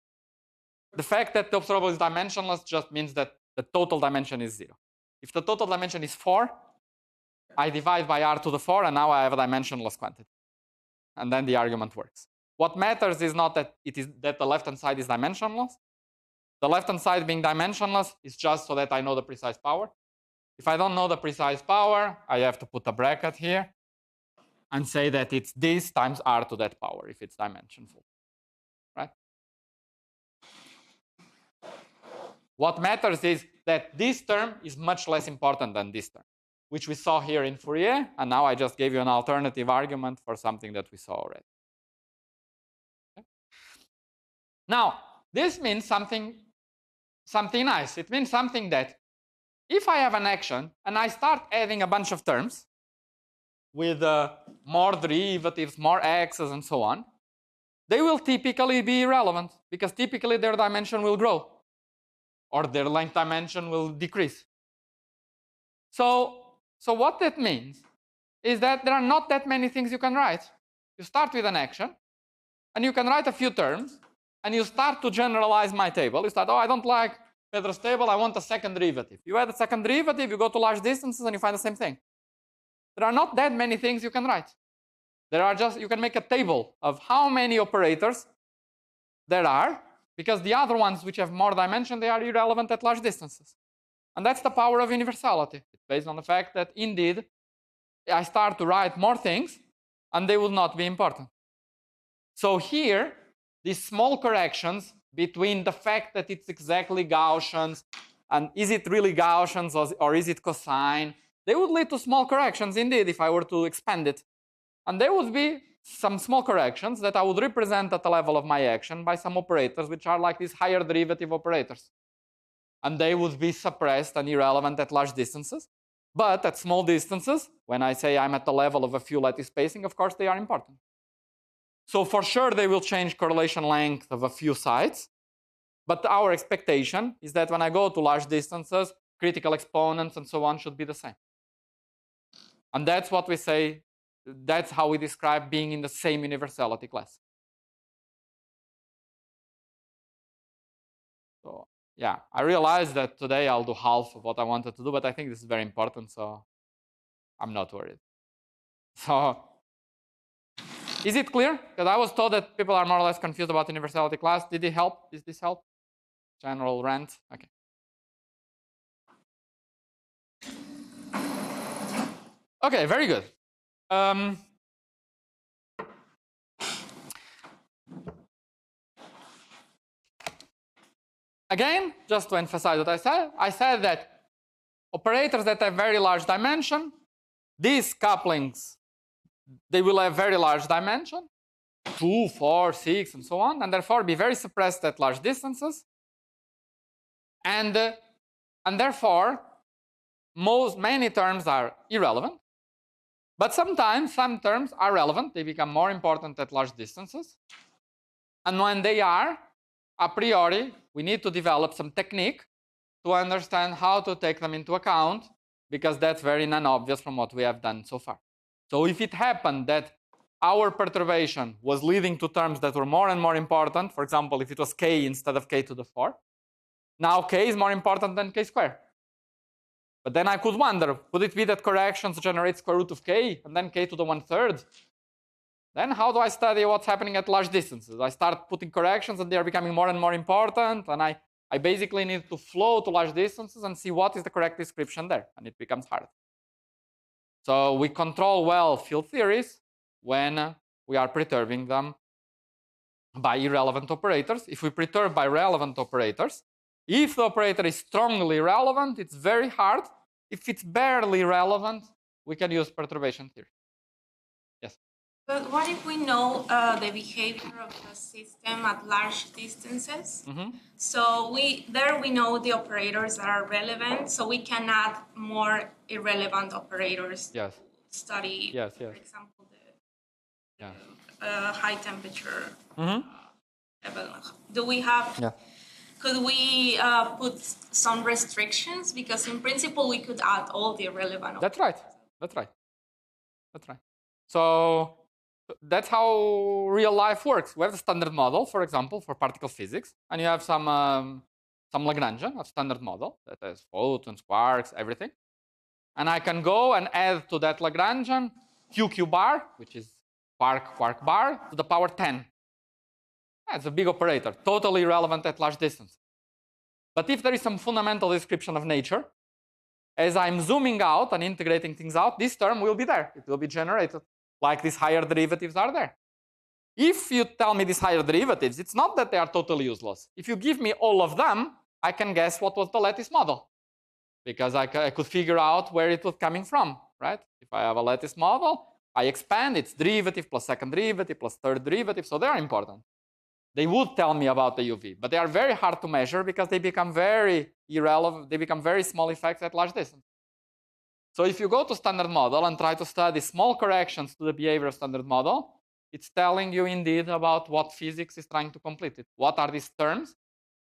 The fact that the observable is dimensionless just means that the total dimension is 0. If the total dimension is 4, I divide by r to the 4, and now I have a dimensionless quantity. And then the argument works. What matters is not that the left-hand side is dimensionless. The left-hand side being dimensionless is just so that I know the precise power. If I don't know the precise power, I have to put a bracket here and say that it's this times r to that power if it's dimensionful, right? What matters is that this term is much less important than this term, which we saw here in Fourier, and now I just gave you an alternative argument for something that we saw already. Okay? Now, this means something nice. It means something that if I have an action and I start adding a bunch of terms with more derivatives, more x's, and so on, they will typically be irrelevant because typically their dimension will grow or their length dimension will decrease. So what that means is that there are not that many things you can write. You start with an action and you can write a few terms and you start to generalize my table. You start, oh, I don't like Pedro's table, I want a second derivative. You add a second derivative, you go to large distances and you find the same thing. There are not that many things you can write. There are just, you can make a table of how many operators there are, because the other ones which have more dimension, they are irrelevant at large distances. And that's the power of universality. It's based on the fact that indeed, I start to write more things and they will not be important. So here, these small corrections between the fact that it's exactly Gaussians and is it really Gaussians or is it cosine, they would lead to small corrections indeed if I were to expand it. And there would be some small corrections that I would represent at the level of my action by some operators which are like these higher derivative operators. And they would be suppressed and irrelevant at large distances. But at small distances, when I say I'm at the level of a few lattice spacing, of course they are important. So for sure they will change correlation length of a few sites. But our expectation is that when I go to large distances, critical exponents and so on should be the same. And that's what we say, that's how we describe being in the same universality class. So yeah, I realize that today I'll do half of what I wanted to do, but I think this is very important, so I'm not worried. So is it clear? Because I was told that people are more or less confused about universality class. Did it help? Does this help? General rant? Okay. Okay, very good. Again, just to emphasize what I said that operators that have very large dimension, these couplings, they will have very large dimension, 2, 4, 6, and so on, and therefore be very suppressed at large distances. And therefore, many terms are irrelevant. But sometimes some terms are relevant. They become more important at large distances. And when they are, a priori, we need to develop some technique to understand how to take them into account, because that's very non-obvious from what we have done so far. So if it happened that our perturbation was leading to terms that were more and more important, for example, if it was k instead of k to the 4, now k is more important than k squared. But then I could wonder, could it be that corrections generate square root of k and then k to the 1/3? Then how do I study what's happening at large distances? I start putting corrections and they are becoming more and more important, and I basically need to flow to large distances and see what is the correct description there, and it becomes hard. So we control well field theories when we are perturbing them by irrelevant operators. If we perturb by relevant operators, if the operator is strongly relevant, it's very hard. If it's barely relevant, we can use perturbation theory. Yes? But what if we know the behavior of the system at large distances? Mm-hmm. So we know the operators that are relevant, so we can add more irrelevant operators Yes. to study, Yes. for example, the high temperature level. Do we have... Yeah. Could we put some restrictions? Because in principle, we could add all the irrelevant operators. That's right. So that's how real life works. We have the standard model, for example, for particle physics, and you have some Lagrangian, a standard model that has photons, quarks, everything. And I can go and add to that Lagrangian QQ bar, which is quark bar, to the power 10. It's a big operator, totally irrelevant at large distance. But if there is some fundamental description of nature, as I'm zooming out and integrating things out, this term will be there. It will be generated, like these higher derivatives are there. If you tell me these higher derivatives, it's not that they are totally useless. If you give me all of them, I can guess what was the lattice model, because I could figure out where it was coming from, right? If I have a lattice model, I expand its derivative plus second derivative plus third derivative, so they are important. They would tell me about the UV, but they are very hard to measure because they become very irrelevant. They become very small effects at large distance. So if you go to standard model and try to study small corrections to the behavior of standard model, it's telling you indeed about what physics is trying to complete it. What are these terms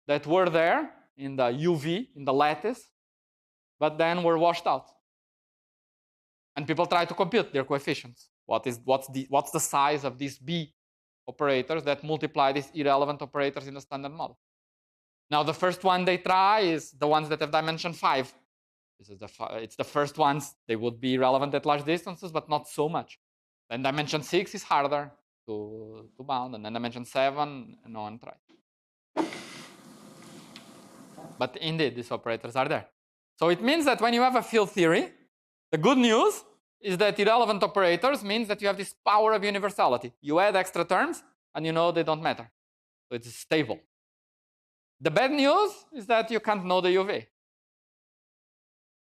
that were there in the UV, in the lattice, but then were washed out? And people try to compute their coefficients. What's the size of these B operators that multiply these irrelevant operators in the standard model? Now, the first one they try is the ones that have dimension 5. It's the first ones. They would be relevant at large distances, but not so much. Then dimension 6 is harder to bound, and then dimension 7, no one tried. But indeed, these operators are there. So it means that when you have a field theory, the good news is that irrelevant operators means that you have this power of universality. You add extra terms, and you know they don't matter. So it's stable. The bad news is that you can't know the UV.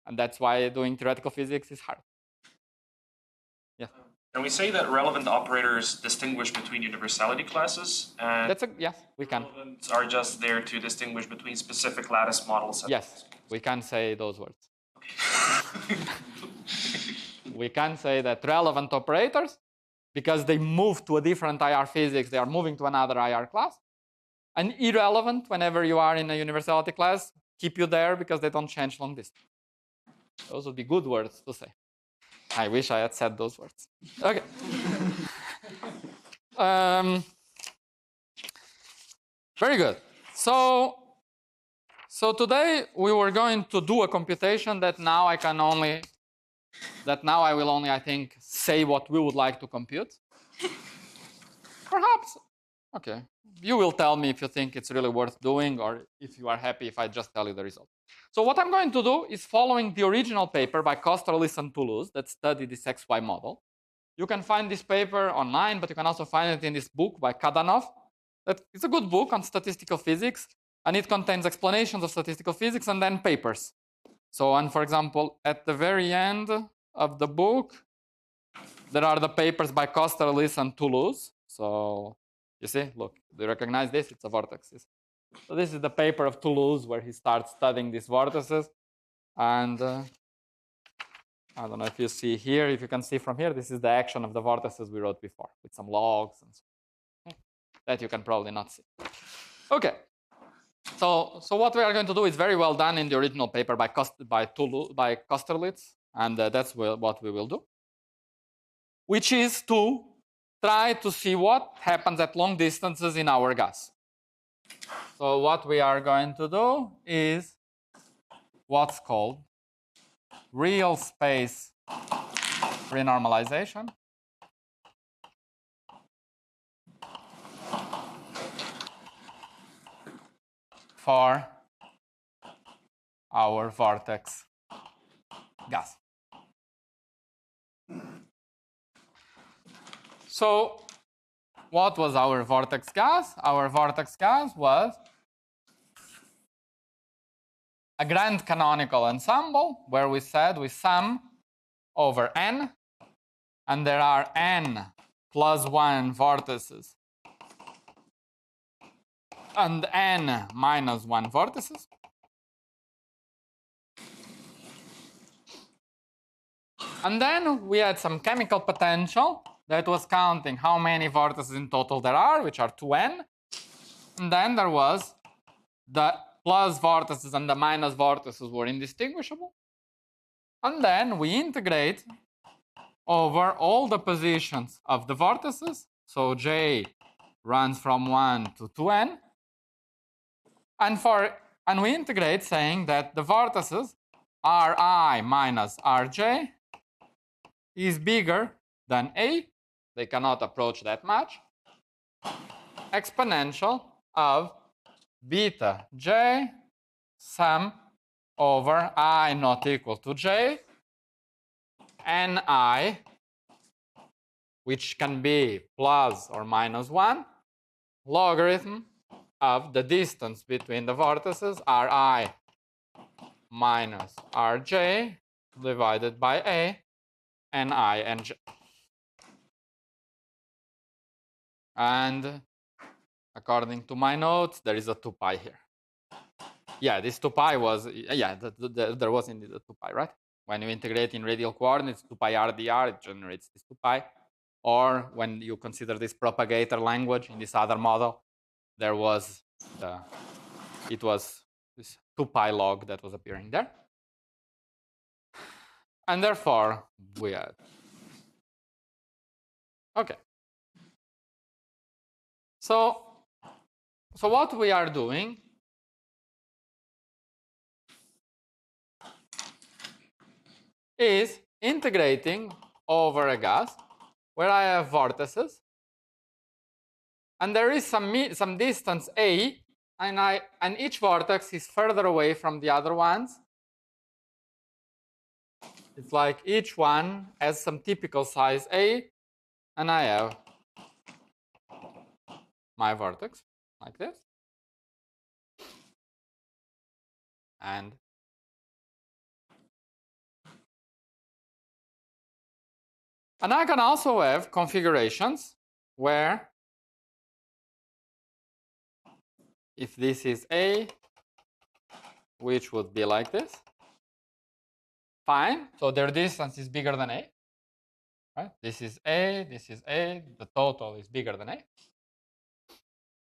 And that's why doing theoretical physics is hard. Yeah. Can we say that relevant operators distinguish between universality classes? And Yes, we can. relevant are just there to distinguish between specific lattice models? Yes, we can say those words. We can say that relevant operators, because they move to a different IR physics, they are moving to another IR class. And irrelevant, whenever you are in a universality class, keep you there because they don't change long distance. Those would be good words to say. I wish I had said those words. Okay. Very good. So today we were going to do a computation that now I will only, I think, say what we would like to compute. Perhaps, okay. You will tell me if you think it's really worth doing or if you are happy if I just tell you the result. So what I'm going to do is following the original paper by Kosterlitz and Toulouse that studied this XY model. You can find this paper online, but you can also find it in this book by Kadanov. It's a good book on statistical physics, and it contains explanations of statistical physics and then papers. So, and for example, at the very end of the book, there are the papers by Kosterlitz and Toulouse. So, you see, look, do you recognize this? It's a vortex. So this is the paper of Toulouse where he starts studying these vortices. And I don't know if you see here, if you can see from here, this is the action of the vortices we wrote before with some logs and so on. That you can probably not see. Okay. So what we are going to do is very well done in the original paper by Kosterlitz, and that's what we will do, which is to try to see what happens at long distances in our gas. So what we are going to do is what's called real space renormalization. For our vortex gas. So what was our vortex gas? Our vortex gas was a grand canonical ensemble where we said we sum over n, and there are n plus 1 vortices and n minus 1 vortices. And then we had some chemical potential that was counting how many vortices in total there are, which are 2n. And then there was the plus vortices and the minus vortices were indistinguishable. And then we integrate over all the positions of the vortices. So j runs from 1 to 2n. And we integrate saying that the vortices Ri minus Rj is bigger than A. They cannot approach that much. Exponential of beta j sum over I not equal to j, ni, which can be plus or minus 1, logarithm of the distance between the vortices Ri minus Rj divided by A, Ni and j. And according to my notes, there is a 2 pi here. Yeah, this 2 pi was, yeah, there was indeed a 2 pi, right? When you integrate in radial coordinates, 2 pi r dr, it generates this 2 pi. Or when you consider this propagator language in this other model, there was it was this 2 pi log that was appearing there. And therefore, we had. Okay. So what we are doing is integrating over a gas where I have vortices, and there is some distance a, and each vortex is further away from the other ones. It's like each one has some typical size a, and I have my vortex like this, and I can also have configurations where if this is A, which would be like this, fine. So their distance is bigger than A, right? This is A, the total is bigger than A.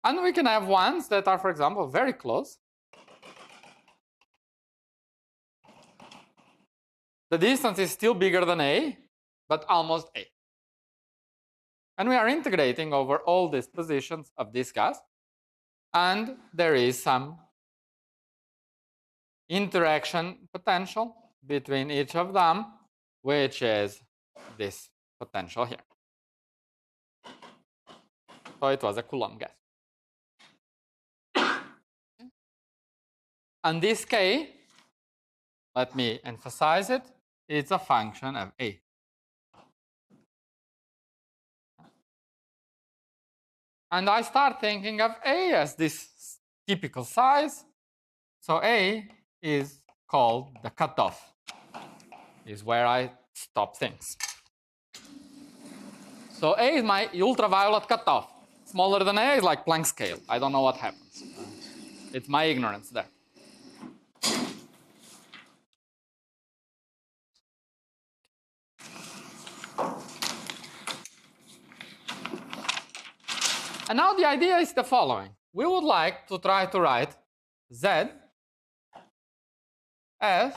And we can have ones that are, for example, very close. The distance is still bigger than A, but almost A. And we are integrating over all these positions of this gas. And there is some interaction potential between each of them, which is this potential here. So it was a Coulomb gas. And this K, let me emphasize it, it's a function of A. And I start thinking of A as this typical size. So A is called the cutoff, is where I stop things. So A is my ultraviolet cutoff. Smaller than A is like Planck scale. I don't know what happens. It's my ignorance there. And now the idea is the following. We would like to try to write Z as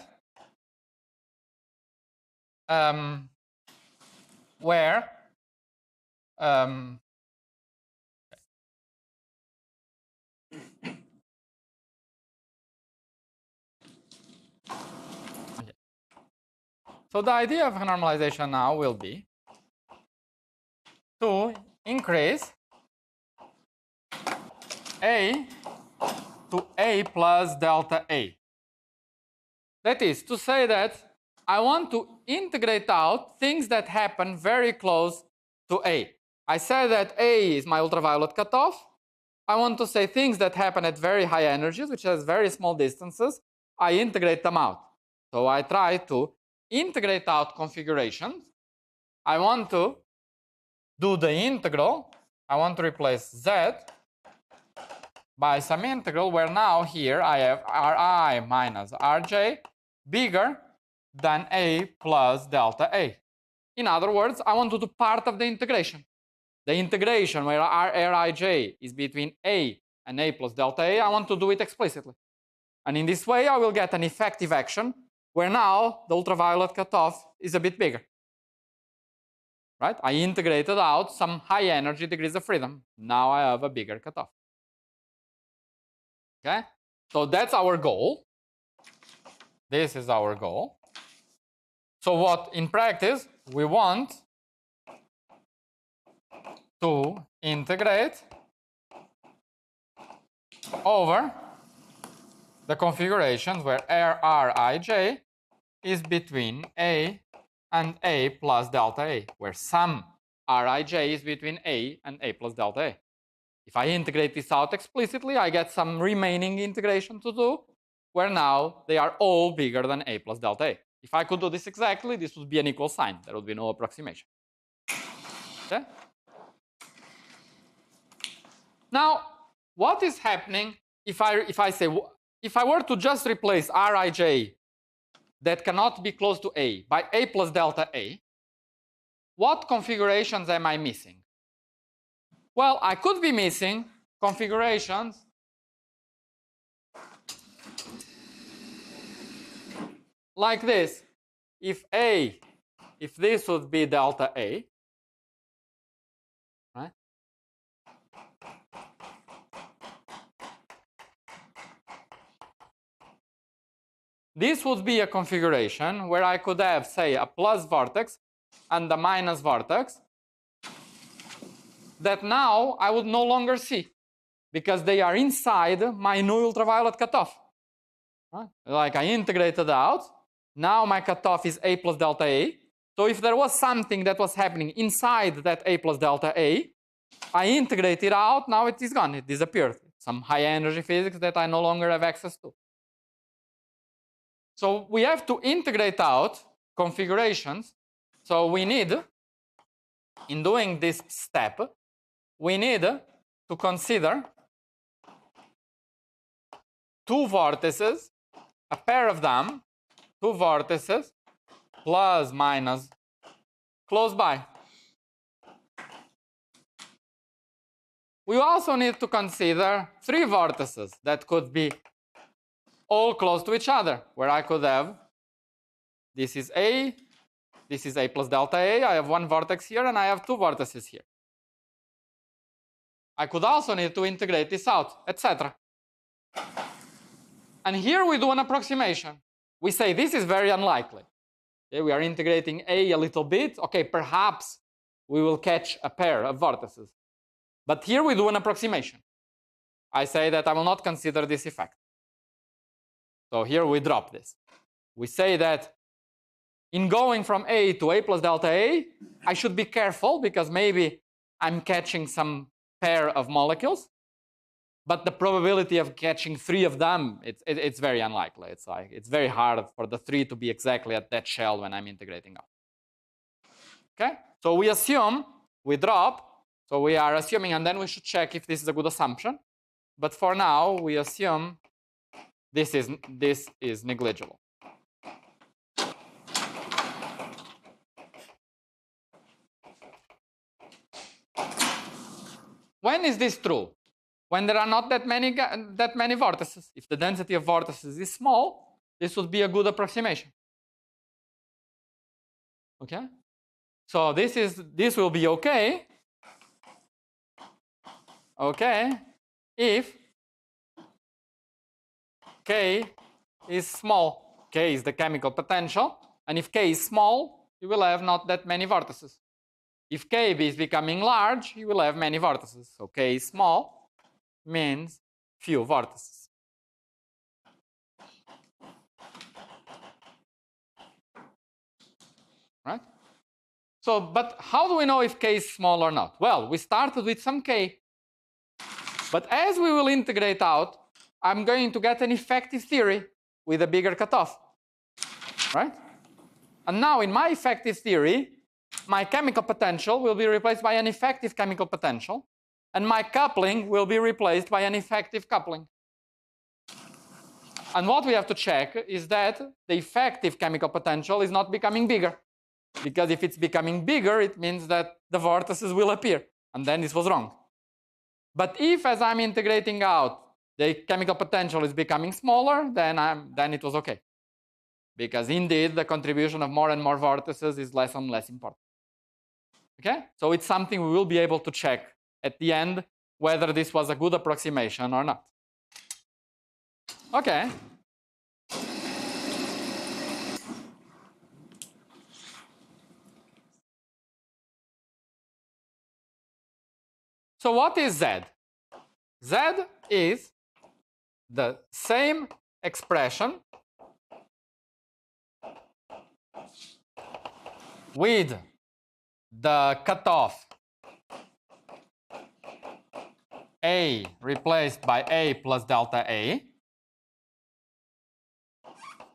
where so the idea of normalization now will be to increase A to A plus delta A. That is to say that I want to integrate out things that happen very close to A. I said that A is my ultraviolet cutoff. I want to say things that happen at very high energies, which has very small distances. I integrate them out. So I try to integrate out configurations. I want to do the integral. I want to replace Z by some integral where now here I have Ri minus Rj bigger than A plus delta A. In other words, I want to do part of the integration. The integration where Rij is between A and A plus delta A, I want to do it explicitly. And in this way, I will get an effective action where now the ultraviolet cutoff is a bit bigger. Right? I integrated out some high energy degrees of freedom. Now I have a bigger cutoff. Okay? So that's our goal. This is our goal. So what in practice we want to integrate over the configurations where Rij is between A and A plus delta A, where some Rij is between A and A plus delta A. If I integrate this out explicitly, I get some remaining integration to do, where now they are all bigger than A plus delta A. If I could do this exactly, this would be an equal sign. There would be no approximation. Okay? Now, what is happening if I were to just replace Rij that cannot be close to A by A plus delta A, what configurations am I missing? Well, I could be missing configurations like this. If this would be delta A, right? This would be a configuration where I could have, say, a plus vortex and a minus vortex that now I would no longer see because they are inside my new ultraviolet cutoff. Right? Like I integrated out, now my cutoff is A plus delta A. So if there was something that was happening inside that A plus delta A, I integrate it out, now it is gone, it disappeared. Some high energy physics that I no longer have access to. So we have to integrate out configurations. So we need, in doing this step, we need to consider two vortices, a pair of them, two vortices, plus, minus, close by. We also need to consider three vortices that could be all close to each other, where I could have, this is A plus delta A, I have one vortex here, and I have two vortices here. I could also need to integrate this out, etc. And here we do an approximation. We say this is very unlikely. Okay, we are integrating A little bit. Okay, perhaps we will catch a pair of vortices. But here we do an approximation. I say that I will not consider this effect. So here we drop this. We say that in going from A to A plus delta A, I should be careful because maybe I'm catching some pair of molecules, but the probability of catching three of them, it's very unlikely. It's very hard for the three to be exactly at that shell when I'm integrating out. Okay, so we assume, we drop, so we are assuming, and then we should check if this is a good assumption. But for now, we assume this is negligible. When is this true? When there are not that many vortices. If the density of vortices is small, this would be a good approximation. Okay? So this will be okay. Okay, if K is small. K is the chemical potential, and if K is small, you will have not that many vortices. If K is becoming large, you will have many vortices. So K is small means few vortices. Right? So, but how do we know if K is small or not? Well, we started with some K. But as we will integrate out, I'm going to get an effective theory with a bigger cutoff. Right? And now in my effective theory, my chemical potential will be replaced by an effective chemical potential, and my coupling will be replaced by an effective coupling. And what we have to check is that the effective chemical potential is not becoming bigger. Because if it's becoming bigger, it means that the vortices will appear. And then this was wrong. But if, as I'm integrating out, the chemical potential is becoming smaller, then it was okay. Because indeed, the contribution of more and more vortices is less and less important. Okay? So it's something we will be able to check at the end, whether this was a good approximation or not. Okay. So what is Z? Z is the same expression with the cutoff A replaced by A plus delta A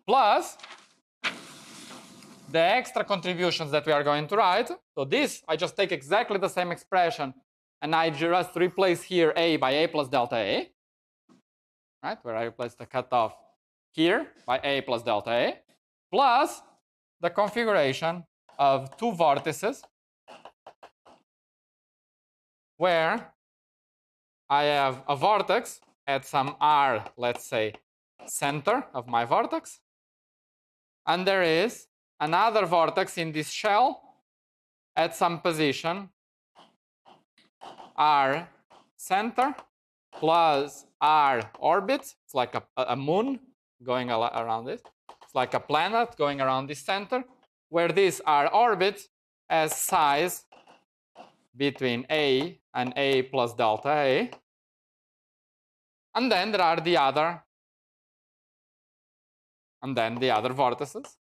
plus the extra contributions that we are going to write. So this, I just take exactly the same expression and I just replace here A by A plus delta A, right? Where I replace the cutoff here by A plus delta A, plus the configuration of two vortices where I have a vortex at some R, let's say, center of my vortex, and there is another vortex in this shell at some position R center plus R orbit. It's like a moon going around this. It's like a planet going around this center, where this R orbit has size between A and A plus delta A. And then there are the other vortices.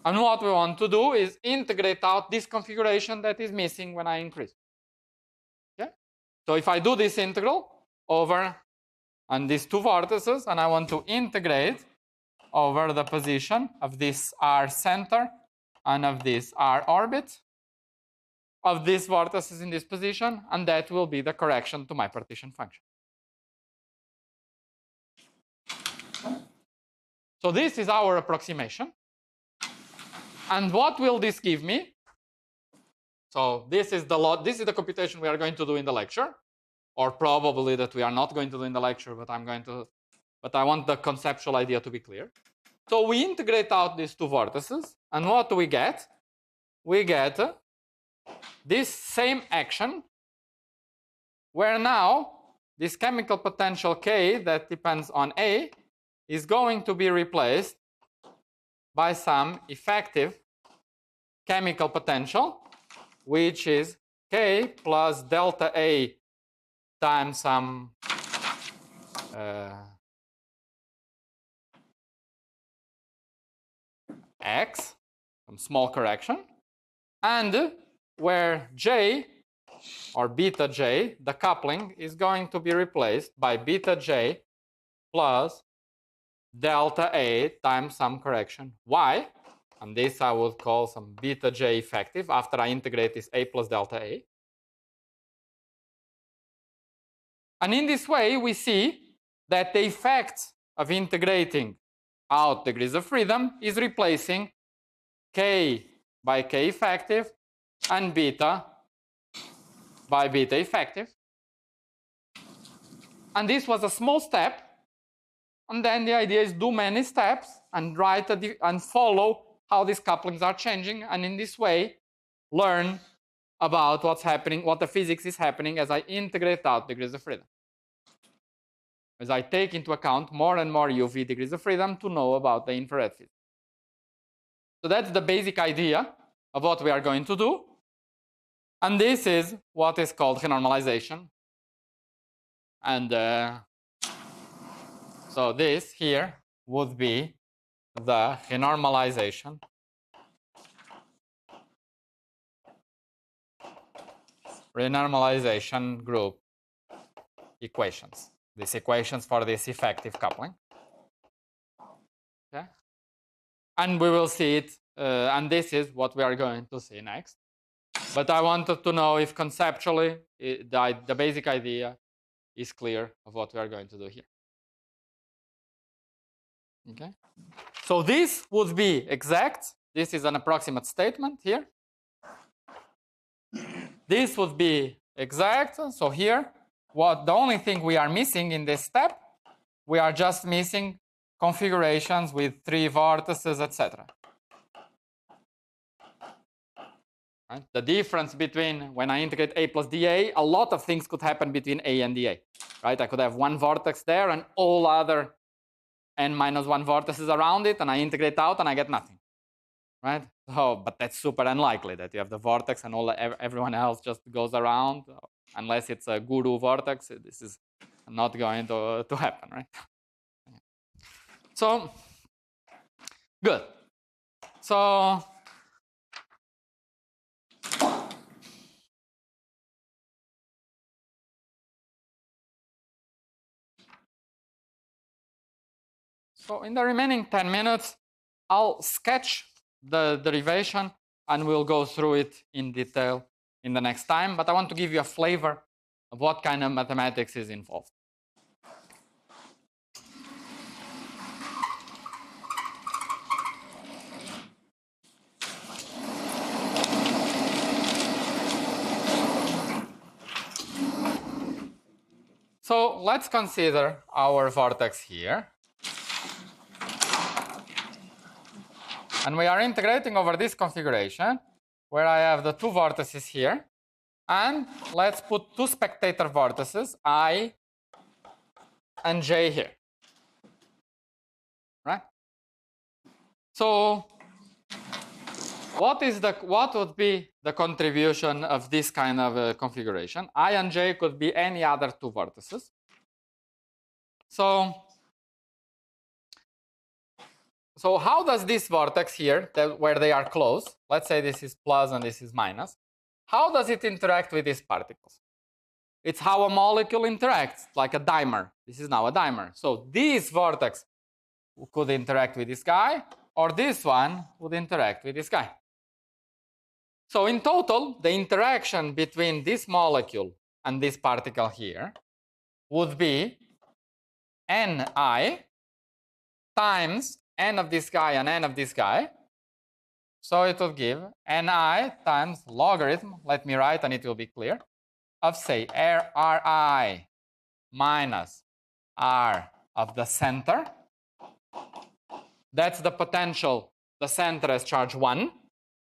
And what we want to do is integrate out this configuration that is missing when I increase. Okay? So if I do this integral over on these two vortices, and I want to integrate over the position of this R center and of this R orbit of these vortices in this position, and that will be the correction to my partition function. So this is our approximation. And what will this give me? So this is the computation we are going to do in the lecture, or probably that we are not going to do in the lecture, but I want the conceptual idea to be clear. So we integrate out these two vortices, and what do we get? We get this same action, where now this chemical potential K that depends on A is going to be replaced by some effective chemical potential, which is K plus delta A times some X, some small correction, and where J or beta J, the coupling, is going to be replaced by beta J plus delta A times some correction Y, and this I would call some beta J effective after I integrate this A plus delta A. And in this way, we see that the effect of integrating out degrees of freedom is replacing K by K effective and beta by beta effective. And this was a small step. And then the idea is do many steps and write and follow how these couplings are changing, and in this way learn about what's happening, what the physics is happening as I integrate out degrees of freedom. As I take into account more and more UV degrees of freedom to know about the infrared physics. So that's the basic idea of what we are going to do. And this is what is called renormalization. And so this here would be the renormalization group equations. These equations for this effective coupling. Okay? And we will see it, and this is what we are going to see next. But I wanted to know if conceptually the basic idea is clear of what we are going to do here. Okay? So this would be exact. This is an approximate statement here. This would be exact. So here, the only thing we are missing in this step, we are just missing configurations with 3 vortices, etc. Right? The difference between when I integrate A plus dA, a lot of things could happen between A and dA. Right? I could have one vortex there and all other n-1 vortices around it, and I integrate out and I get nothing. Right? So, but that's super unlikely that you have the vortex and everyone else just goes around, unless it's a guru vortex. This is not going to happen, right? So, good. So, in the remaining 10 minutes, I'll sketch the derivation and we'll go through it in detail in the next time. But I want to give you a flavor of what kind of mathematics is involved. So let's consider our vortex here. And we are integrating over this configuration where I have the two vortices here. And let's put two spectator vortices, I and J here. Right? So what would be the contribution of this kind of configuration? I and J could be any other two vortices. So how does this vortex here, where they are close, let's say this is plus and this is minus, how does it interact with these particles? It's how a molecule interacts, like a dimer. This is now a dimer. So this vortex could interact with this guy, or this one would interact with this guy. So in total, the interaction between this molecule and this particle here would be Ni times N of this guy and N of this guy. So it will give Ni times logarithm, let me write and it will be clear, of say Ri minus R of the center. That's the potential, the center has charge 1.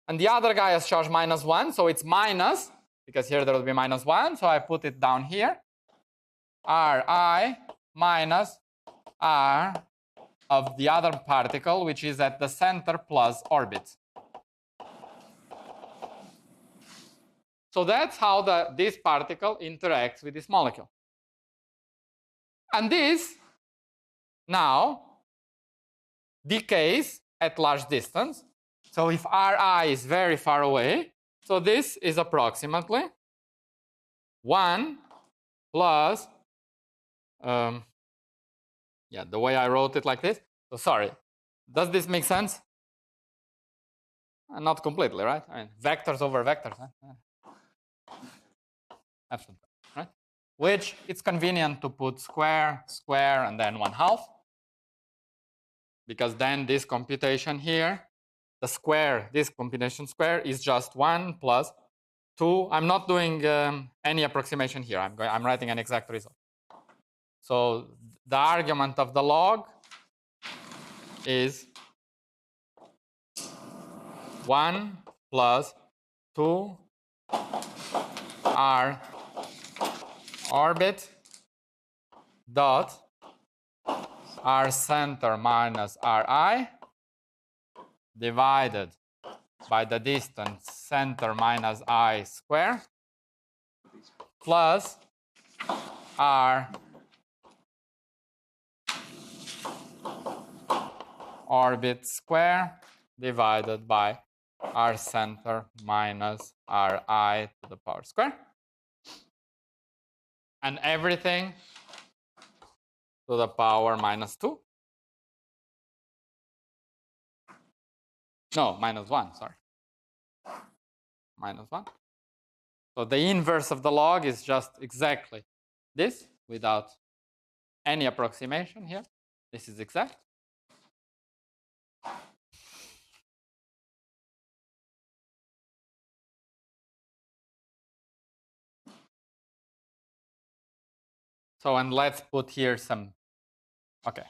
And the other guy has charge -1, so it's minus, because here there will be -1, so I put it down here. Ri minus R of the other particle, which is at the center plus orbit. So that's how this particle interacts with this molecule. And this now decays at large distance. So if Ri is very far away, so this is approximately 1 plus, the way I wrote it like this. So sorry, does this make sense? Not completely, right? I mean, vectors over vectors. Absolutely, right? Which it's convenient to put square, square, and then 1/2. Because then this computation here, the square, this computation square is just 1 plus 2. I'm not doing any approximation here. I'm writing an exact result. So the argument of the log is 1 plus 2 R orbit dot R center minus Ri divided by the distance center minus I square plus R orbit square divided by R center minus Ri to the power square. And everything to the power -2. No, -1, sorry. -1. So the inverse of the log is just exactly this without any approximation here. This is exact. So, and let's put here some, okay.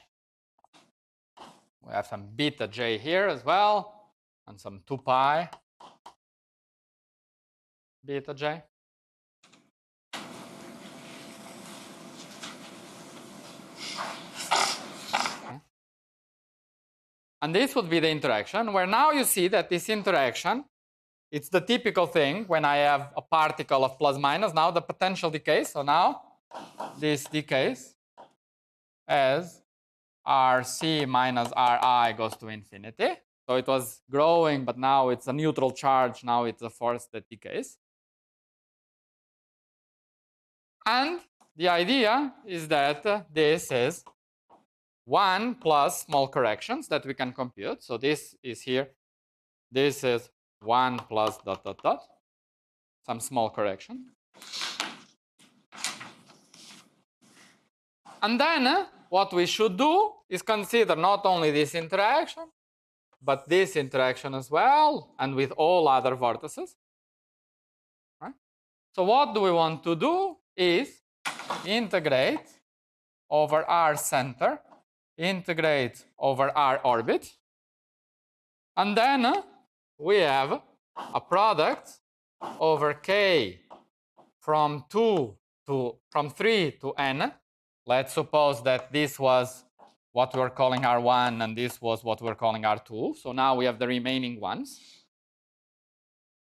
We have some beta j here as well, and some 2 pi beta j. Okay. And this would be the interaction, where now you see that this interaction, it's the typical thing when I have a particle of plus minus, now the potential decays. So now this decays as Rc minus Ri goes to infinity. So it was growing, but now it's a neutral charge. Now it's a force that decays. And the idea is that this is 1 plus small corrections that we can compute. So this is here. This is 1 plus dot, dot, dot. Some small correction. And then what we should do is consider not only this interaction, but this interaction as well, and with all other vortices. Right? So what do we want to do is integrate over R center, integrate over R orbit, and then we have a product over K from 3 to n. Let's suppose that this was what we're calling R1 and this was what we're calling R2. So now we have the remaining ones.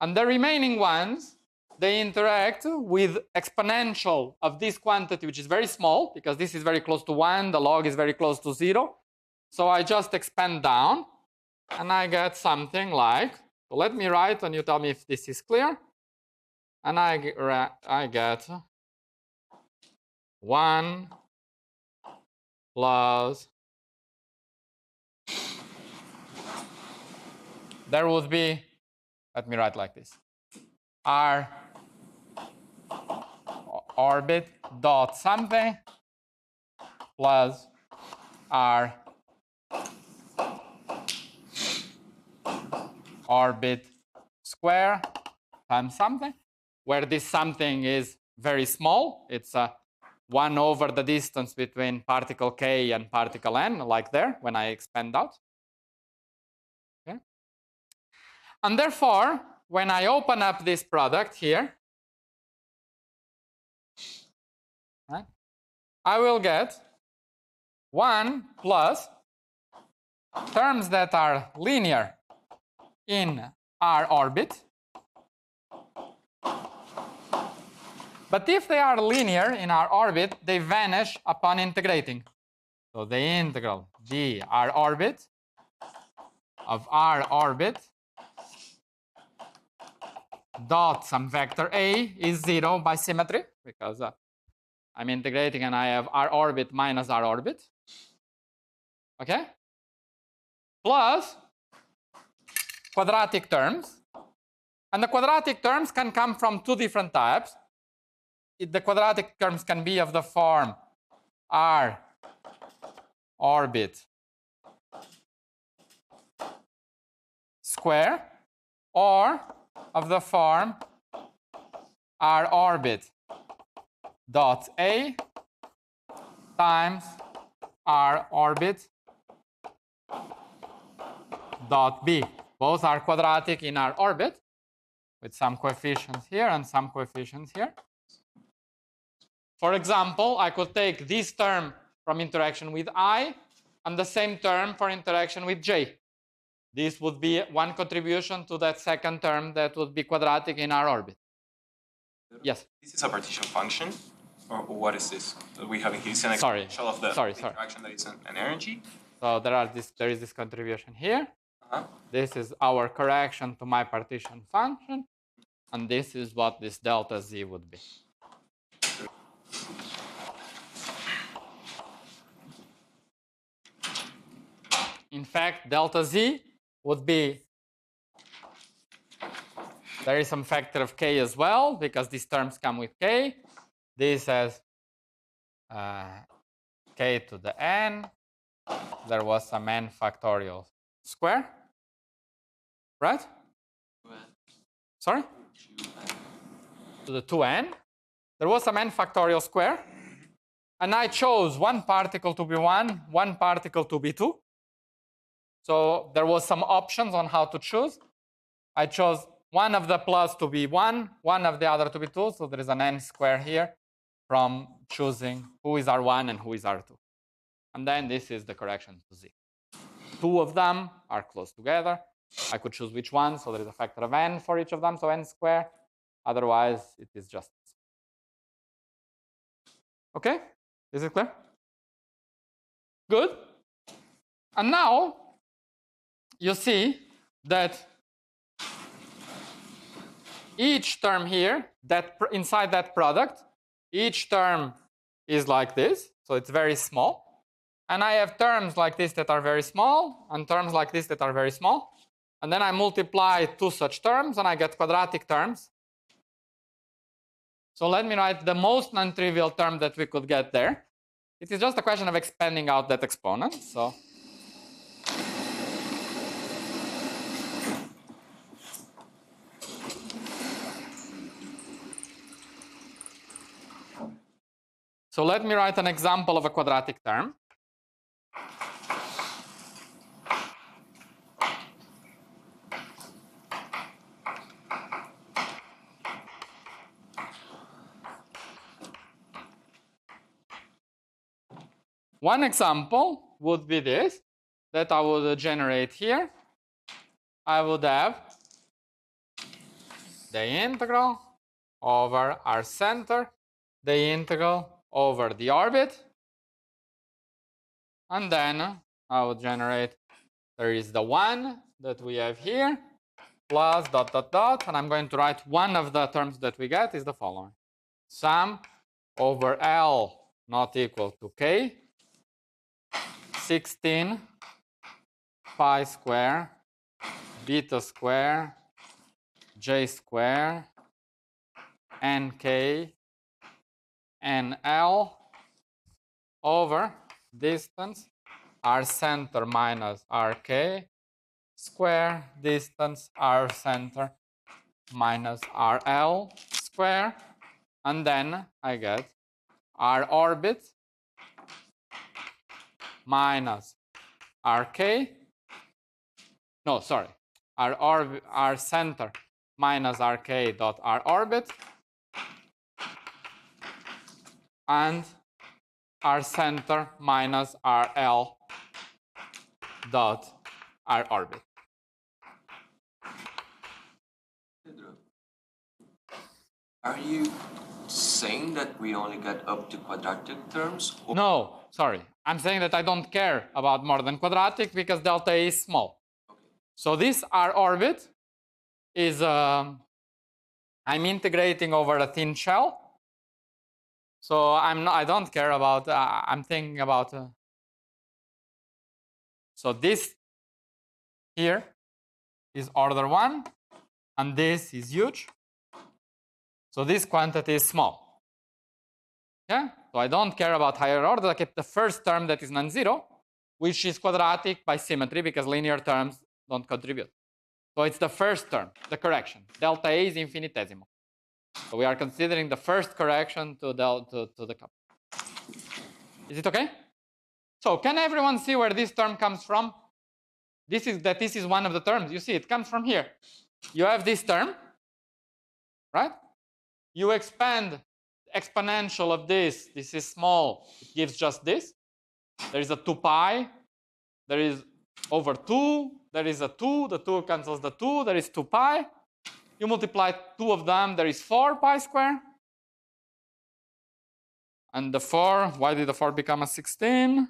And the remaining ones, they interact with exponential of this quantity, which is very small, because this is very close to 1, the log is very close to 0. So I just expand down, and I get something like, so let me write, and you tell me if this is clear. And I get 1 plus, there would be, let me write like this, R orbit dot something plus R orbit square times something, where this something is very small. It's 1 over the distance between particle K and particle N, like there, when I expand out. Okay. And therefore, when I open up this product here, right, I will get 1 plus terms that are linear in R orbit. But if they are linear in our orbit, they vanish upon integrating. So the integral dr orbit of R orbit dot some vector A is 0 by symmetry, because I'm integrating and I have R orbit minus R orbit. Okay? Plus quadratic terms. And the quadratic terms can come from 2 different types. The quadratic terms can be of the form R orbit square, or of the form R orbit dot A times R orbit dot B. Both are quadratic in our orbit with some coefficients here and some coefficients here. For example, I could take this term from interaction with I and the same term for interaction with J. This would be one contribution to that second term that would be quadratic in our orbit. Yes? This is a partition function, or what is this? We have here is an exponential of the interaction that is an energy. So there is this contribution here. This is our correction to my partition function, and this is what this delta Z would be. In fact, delta Z would be, there is some factor of K as well, because these terms come with K. This has K to the N. There was some N factorial square, right? Sorry? To the 2N. There was some N factorial square. And I chose one particle to be 1, one particle to be 2. So there was some options on how to choose. I chose one of the plus to be 1, one of the other to be 2. So there is an N square here from choosing who is R1 and who is R2. And then this is the correction to Z. 2 of them are close together. I could choose which one. So there is a factor of N for each of them. So N square. Otherwise, it is just Okay? Is it clear? Good. And now you see that each term here, that inside that product, each term is like this, so it's very small. And I have terms like this that are very small, and terms like this that are very small. And then I multiply two such terms, and I get quadratic terms. So let me write the most non-trivial term that we could get there. It is just a question of expanding out that exponent. So let me write an example of a quadratic term. One example would be this, that I would generate here. I would have the integral over our center, the integral over the orbit, and then I would generate, there is the 1 that we have here, plus dot, dot, dot, and I'm going to write one of the terms that we get is the following. Sum over L not equal to K, 16 pi square, beta square, J square, NK, NL over distance R center minus RK square distance R center minus RL square, and then I get R orbit minus RK, no, sorry, R center minus RK dot R orbit and R center minus RL dot R orbit. Pedro, are you saying that we only get up to quadratic terms? Or? No, sorry. I'm saying that I don't care about more than quadratic because delta A is small. Okay. So this R orbit is, I'm integrating over a thin shell. So I don't care about, I'm thinking about, so this here is order 1, and this is huge. So this quantity is small. Yeah? So I don't care about higher order. I keep the first term that is non-zero, which is quadratic by symmetry because linear terms don't contribute. So it's the first term, the correction. Delta A is infinitesimal. So we are considering the first correction to the cup. Is it okay? So can everyone see where this term comes from? This is one of the terms. You see, it comes from here. You have this term, right? You expand the exponential of this. This is small. It gives just this. There is a 2 pi. There is over 2. There is a 2. The 2 cancels the 2. There is 2 pi. You multiply 2 of them. There is 4 pi square. And the 4, why did the 4 become a 16?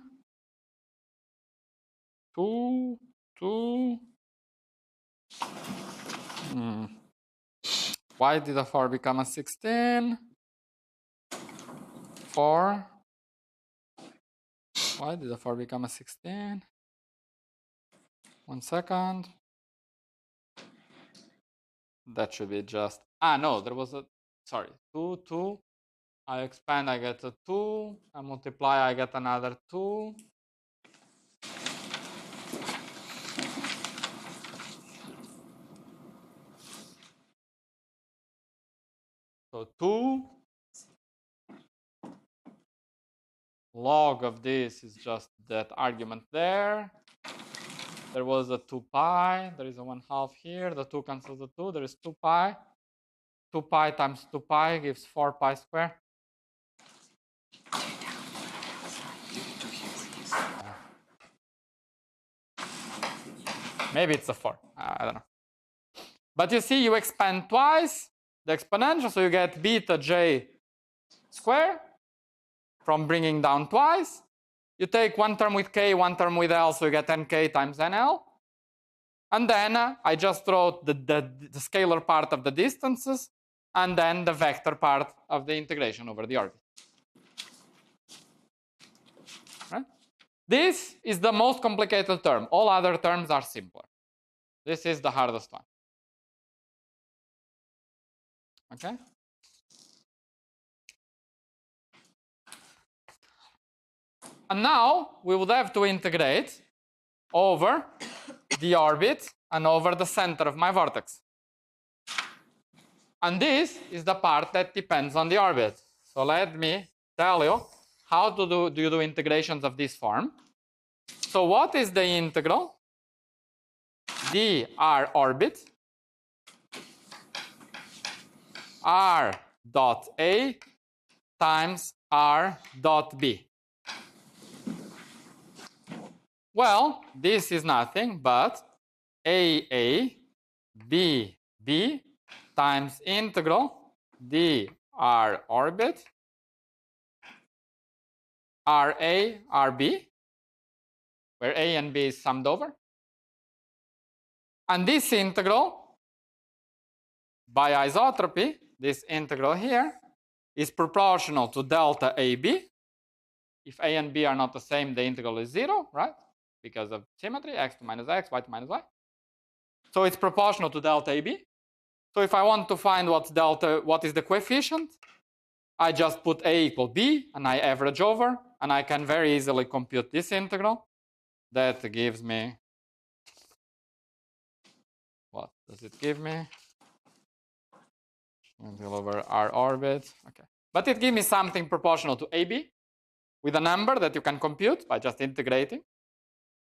2, 2. Why did the 4 become a 16? 4. Why did the 4 become a 16? 1 second. That should be just, no, there was a, sorry, 2, 2. I expand, I get a 2. I multiply, I get another 2. So 2 log of this is just that argument there. There was a 2 pi. There is a 1/2 here. The 2 cancels the 2. There is 2 pi. 2 pi times 2 pi gives 4 pi square. Maybe it's a 4. I don't know. But you see, you expand twice the exponential, so you get beta j square. from bringing down twice. You take one term with k, one term with L, so you get nk times nl. And then I just wrote the scalar part of the distances and then the vector part of the integration over the orbit. Right? This is the most complicated term. All other terms are simpler. This is the hardest one. Okay? And now we would have to integrate over the orbit and over the center of my vortex. And this is the part that depends on the orbit. So let me tell you how to do you do integrations of this form. So what is the integral? dr orbit r dot a times r dot b. Well, this is nothing but a b b times integral dr orbit ra rb, where a and b is summed over. And this integral, by isotropy, this integral here, is proportional to delta AB. If A and B are not the same, the integral is 0, right? Because of symmetry, x to minus x, y to minus y. So it's proportional to delta AB. So if I want to find what is the coefficient, I just put A equal B, and I average over, and I can very easily compute this integral. That gives me, what does it give me? Integral over r orbit, okay. But it gives me something proportional to AB with a number that you can compute by just integrating.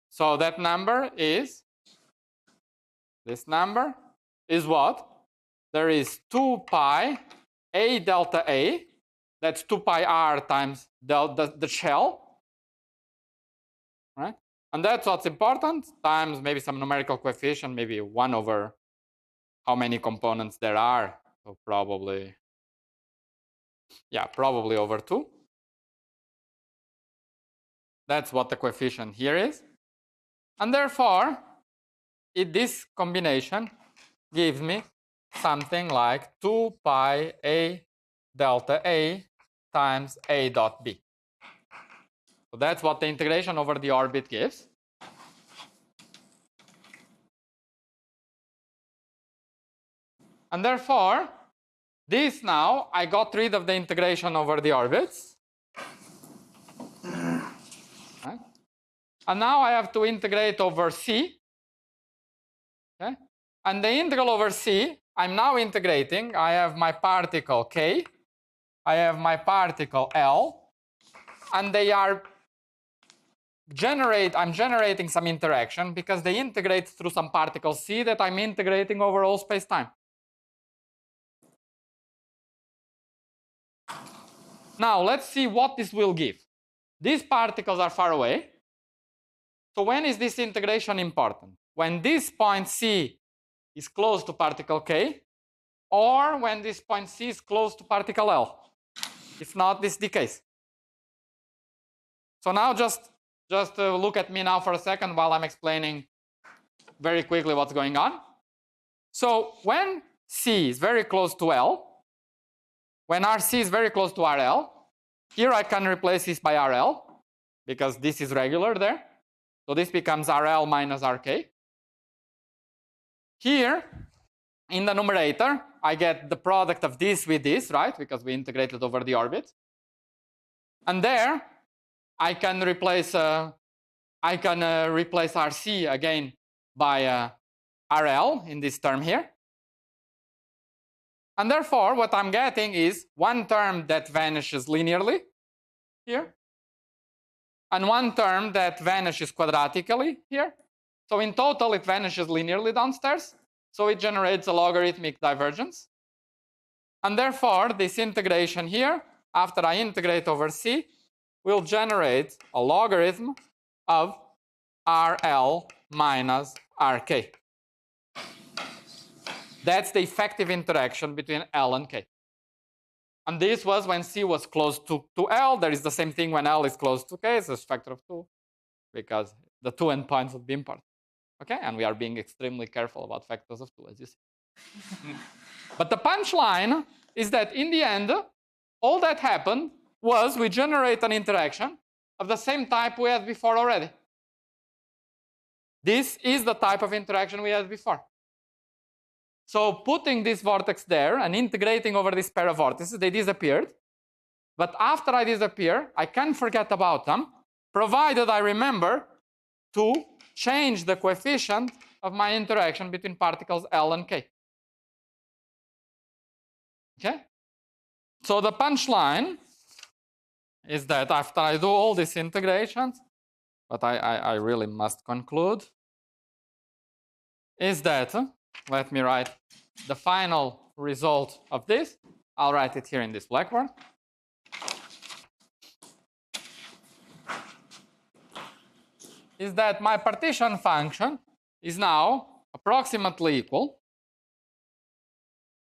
So that number is, this number is what? There is 2 pi A delta A, that's 2 pi r times the shell, right? And that's what's important, times maybe some numerical coefficient, maybe 1 over how many components there are. So probably, yeah, probably over 2. That's what the coefficient here is. And therefore, this combination gives me something like 2 pi A delta A times A dot B. So that's what the integration over the orbit gives. And therefore, this now, I got rid of the integration over the orbits. Right? And now I have to integrate over C. Okay? And the integral over C, I'm now integrating. I have my particle K. I have my particle L. And they are I'm generating some interaction because they integrate through some particle C that I'm integrating over all space-time. Now let's see what this will give. These particles are far away. So when is this integration important? When this point C is close to particle K, or when this point C is close to particle L. If not, this decays. So now just look at me now for a second while I'm explaining very quickly what's going on. So when C is very close to L, when RC is very close to RL, here I can replace this by RL because this is regular there. So this becomes RL minus RK. Here in the numerator, I get the product of this with this, right? Because we integrated over the orbit. And there, I can replace RC again by RL in this term here. And therefore, what I'm getting is one term that vanishes linearly here, and one term that vanishes quadratically here. So in total, it vanishes linearly downstairs. So it generates a logarithmic divergence. And therefore, this integration here, after I integrate over C, will generate a logarithm of RL minus RK. That's the effective interaction between L and K. And this was when C was close to L. There is the same thing when L is close to K. It's a factor of 2 because the two endpoints would be important. Okay, and we are being extremely careful about factors of 2, as you see. But the punchline is that in the end, all that happened was we generate an interaction of the same type we had before already. This is the type of interaction we had before. So putting this vortex there and integrating over this pair of vortices, they disappeared. But after I disappear, I can't forget about them, provided I remember to change the coefficient of my interaction between particles L and K. Okay? So the punchline is that after I do all these integrations, but I really must conclude, is that, let me write the final result of this. I'll write it here in this blackboard. Is that my partition function is now approximately equal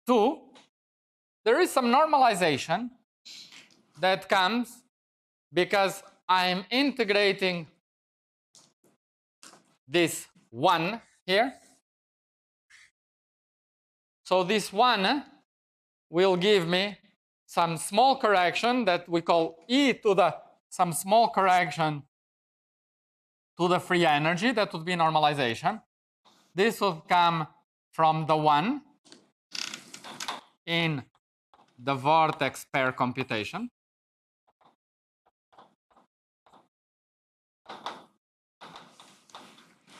to, there is some normalization that comes because I'm integrating this 1 here. So this 1 will give me some small correction that we call e to the some small correction to the free energy. That would be normalization. This will come from the 1 in the vortex pair computation.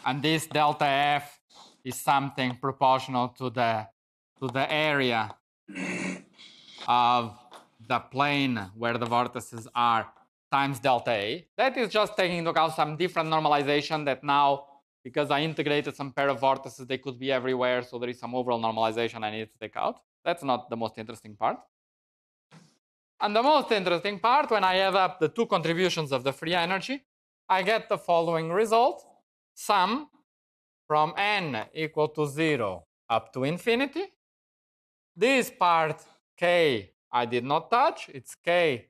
And this delta F is something proportional to the area of the plane where the vortices are times delta A. That is just taking into account some different normalization that now, because I integrated some pair of vortices, they could be everywhere, so there is some overall normalization I need to take out. That's not the most interesting part. And the most interesting part, when I add up the two contributions of the free energy, I get the following result. Sum from n equal to 0 up to infinity. This part k I did not touch. It's k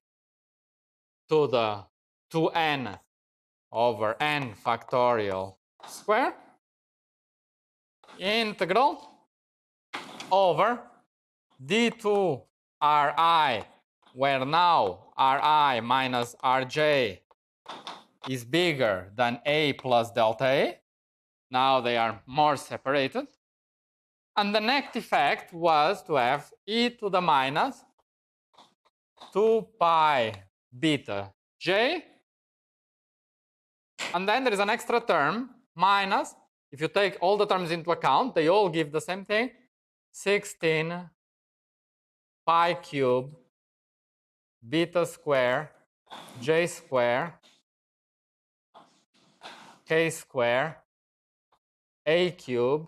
to the 2n over n factorial square integral over d2 Ri, where now Ri minus Rj is bigger than A plus delta A. Now they are more separated. And the net effect was to have e to the minus 2 pi beta j. And then there is an extra term, minus, if you take all the terms into account, they all give the same thing, 16 pi cube beta square j square k square a cube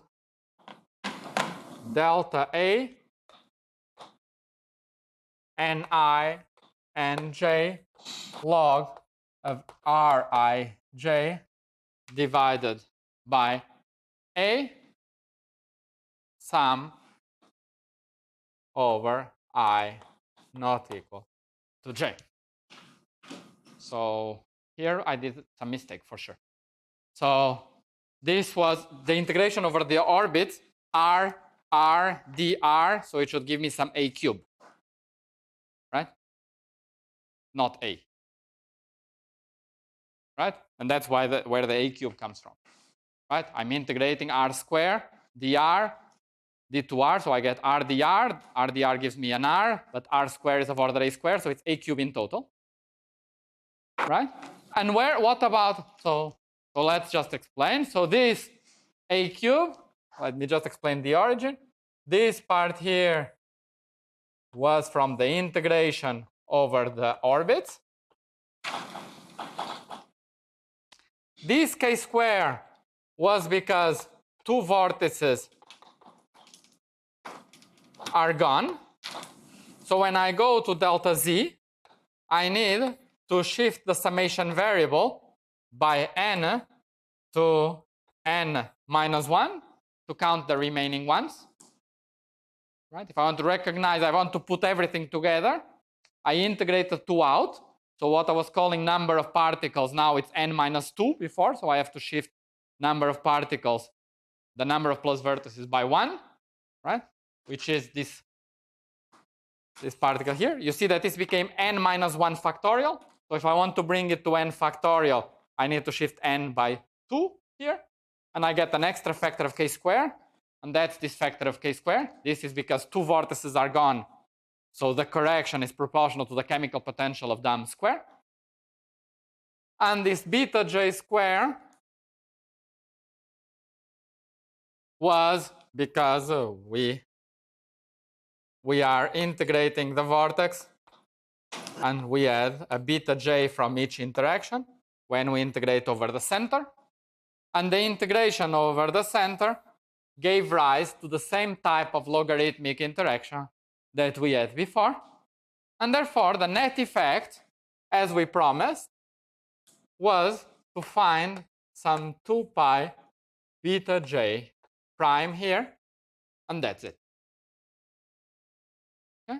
delta A ni nj log of Rij divided by A sum over I not equal to j. So here I did some mistake for sure. So this was the integration over the orbit r dr, so it should give me some A cube, right? Not A, right? And that's why where the A cube comes from, right? I'm integrating r square dr d2r, so I get r dr. R dr gives me an r, but r square is of order A square, so it's A cube in total, right? And what about, so let's just explain. So this A cube, let me just explain the origin. This part here was from the integration over the orbits. This k square was because two vortices are gone. So when I go to delta z, I need to shift the summation variable by n to n minus 1 to count the remaining ones, right? If I want to recognize, I want to put everything together, I integrate the 2 out. So what I was calling number of particles, now it's n minus 2 before, so I have to shift number of particles, the number of plus vertices by 1, right? Which is this particle here. You see that this became n minus 1 factorial. So if I want to bring it to n factorial, I need to shift n by 2 here. And I get an extra factor of k squared. And that's this factor of k squared. This is because 2 vortices are gone. So the correction is proportional to the chemical potential of dam squared. And this beta j squared was because we are integrating the vortex, and we add a beta j from each interaction when we integrate over the center. And the integration over the center gave rise to the same type of logarithmic interaction that we had before. And therefore, the net effect, as we promised, was to find some 2 pi beta j prime here, and that's it. Okay?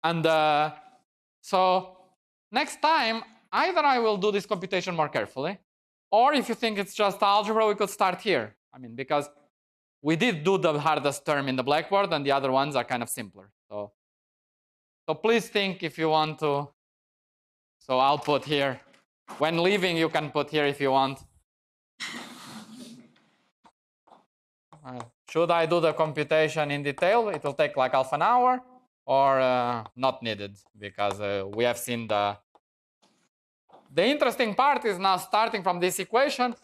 And so next time, either I will do this computation more carefully, or if you think it's just algebra, we could start here. I mean, because we did do the hardest term in the blackboard, and the other ones are kind of simpler. So please think if you want to. So I'll put here. When leaving, you can put here if you want. Should I do the computation in detail? It will take like half an hour, or not needed, because we have seen the interesting part is now starting from this equation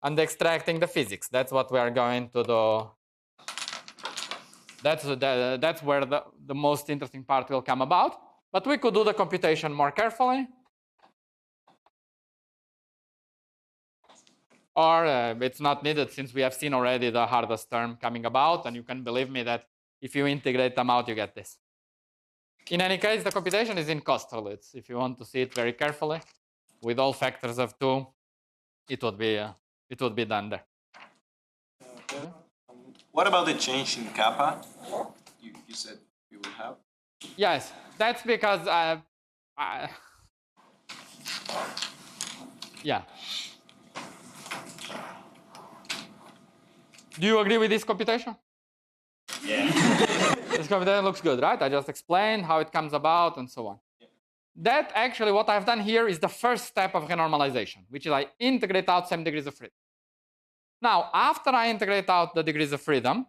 and extracting the physics. That's what we are going to do. That's where the most interesting part will come about. But we could do the computation more carefully. Or it's not needed, since we have seen already the hardest term coming about, and you can believe me that if you integrate them out, you get this. In any case, the computation is in Kosterlitz. If you want to see it very carefully, with all factors of 2, it would be done there. Okay. What about the change in kappa? You said we will have. Yes, that's because yeah. Do you agree with this computation? Yeah. This computation looks good, right? I just explained how it comes about and so on. Yeah. That actually, what I've done here is the first step of renormalization, which is I integrate out some degrees of freedom. Now, after I integrate out the degrees of freedom,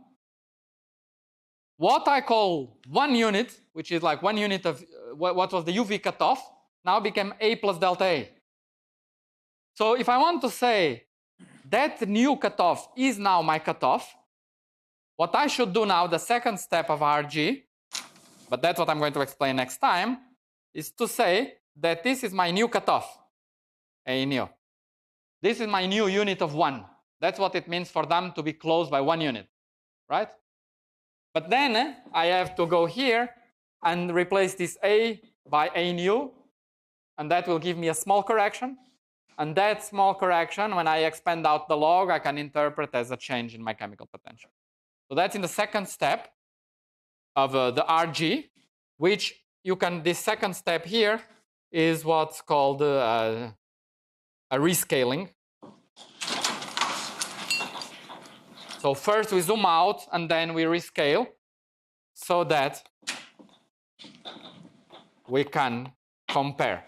what I call 1 unit, which is like 1 unit of what was the UV cutoff, now became A plus delta A. So if I want to say that new cutoff is now my cutoff, what I should do now, the second step of RG, but that's what I'm going to explain next time, is to say that this is my new cutoff, A new. This is my new unit of 1. That's what it means for them to be closed by 1 unit, right? But then I have to go here and replace this A by A new, and that will give me a small correction. And that small correction, when I expand out the log, I can interpret as a change in my chemical potential. So that's in the second step of the RG, which you can, this second step here is what's called a rescaling. So first we zoom out and then we rescale so that we can compare.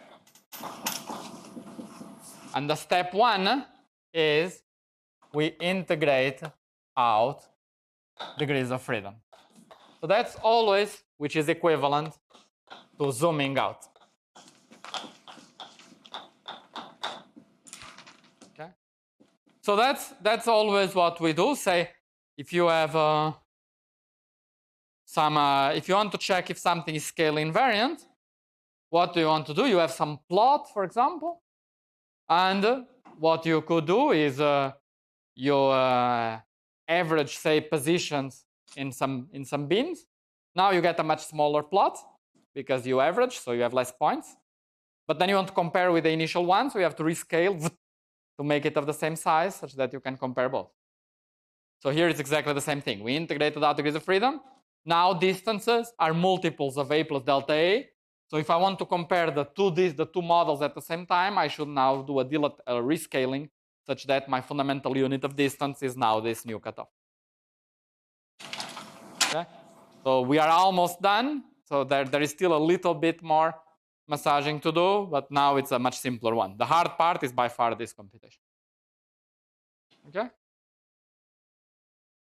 And the step 1 is we integrate out degrees of freedom. So that's always, which is equivalent to zooming out. Okay. So that's always what we do. Say if you have if you want to check if something is scale invariant, what do you want to do? You have some plot, for example. And what you could do is you average, say, positions in some bins. Now you get a much smaller plot because you average, so you have less points. But then you want to compare with the initial one, so you have to rescale to make it of the same size such that you can compare both. So here it's exactly the same thing. We integrated out degrees of freedom. Now distances are multiples of A plus delta A. So if I want to compare the two models at the same time, I should now do a rescaling such that my fundamental unit of distance is now this new cutoff. Okay? So we are almost done. So there is still a little bit more massaging to do, but now it's a much simpler one. The hard part is by far this computation. Okay?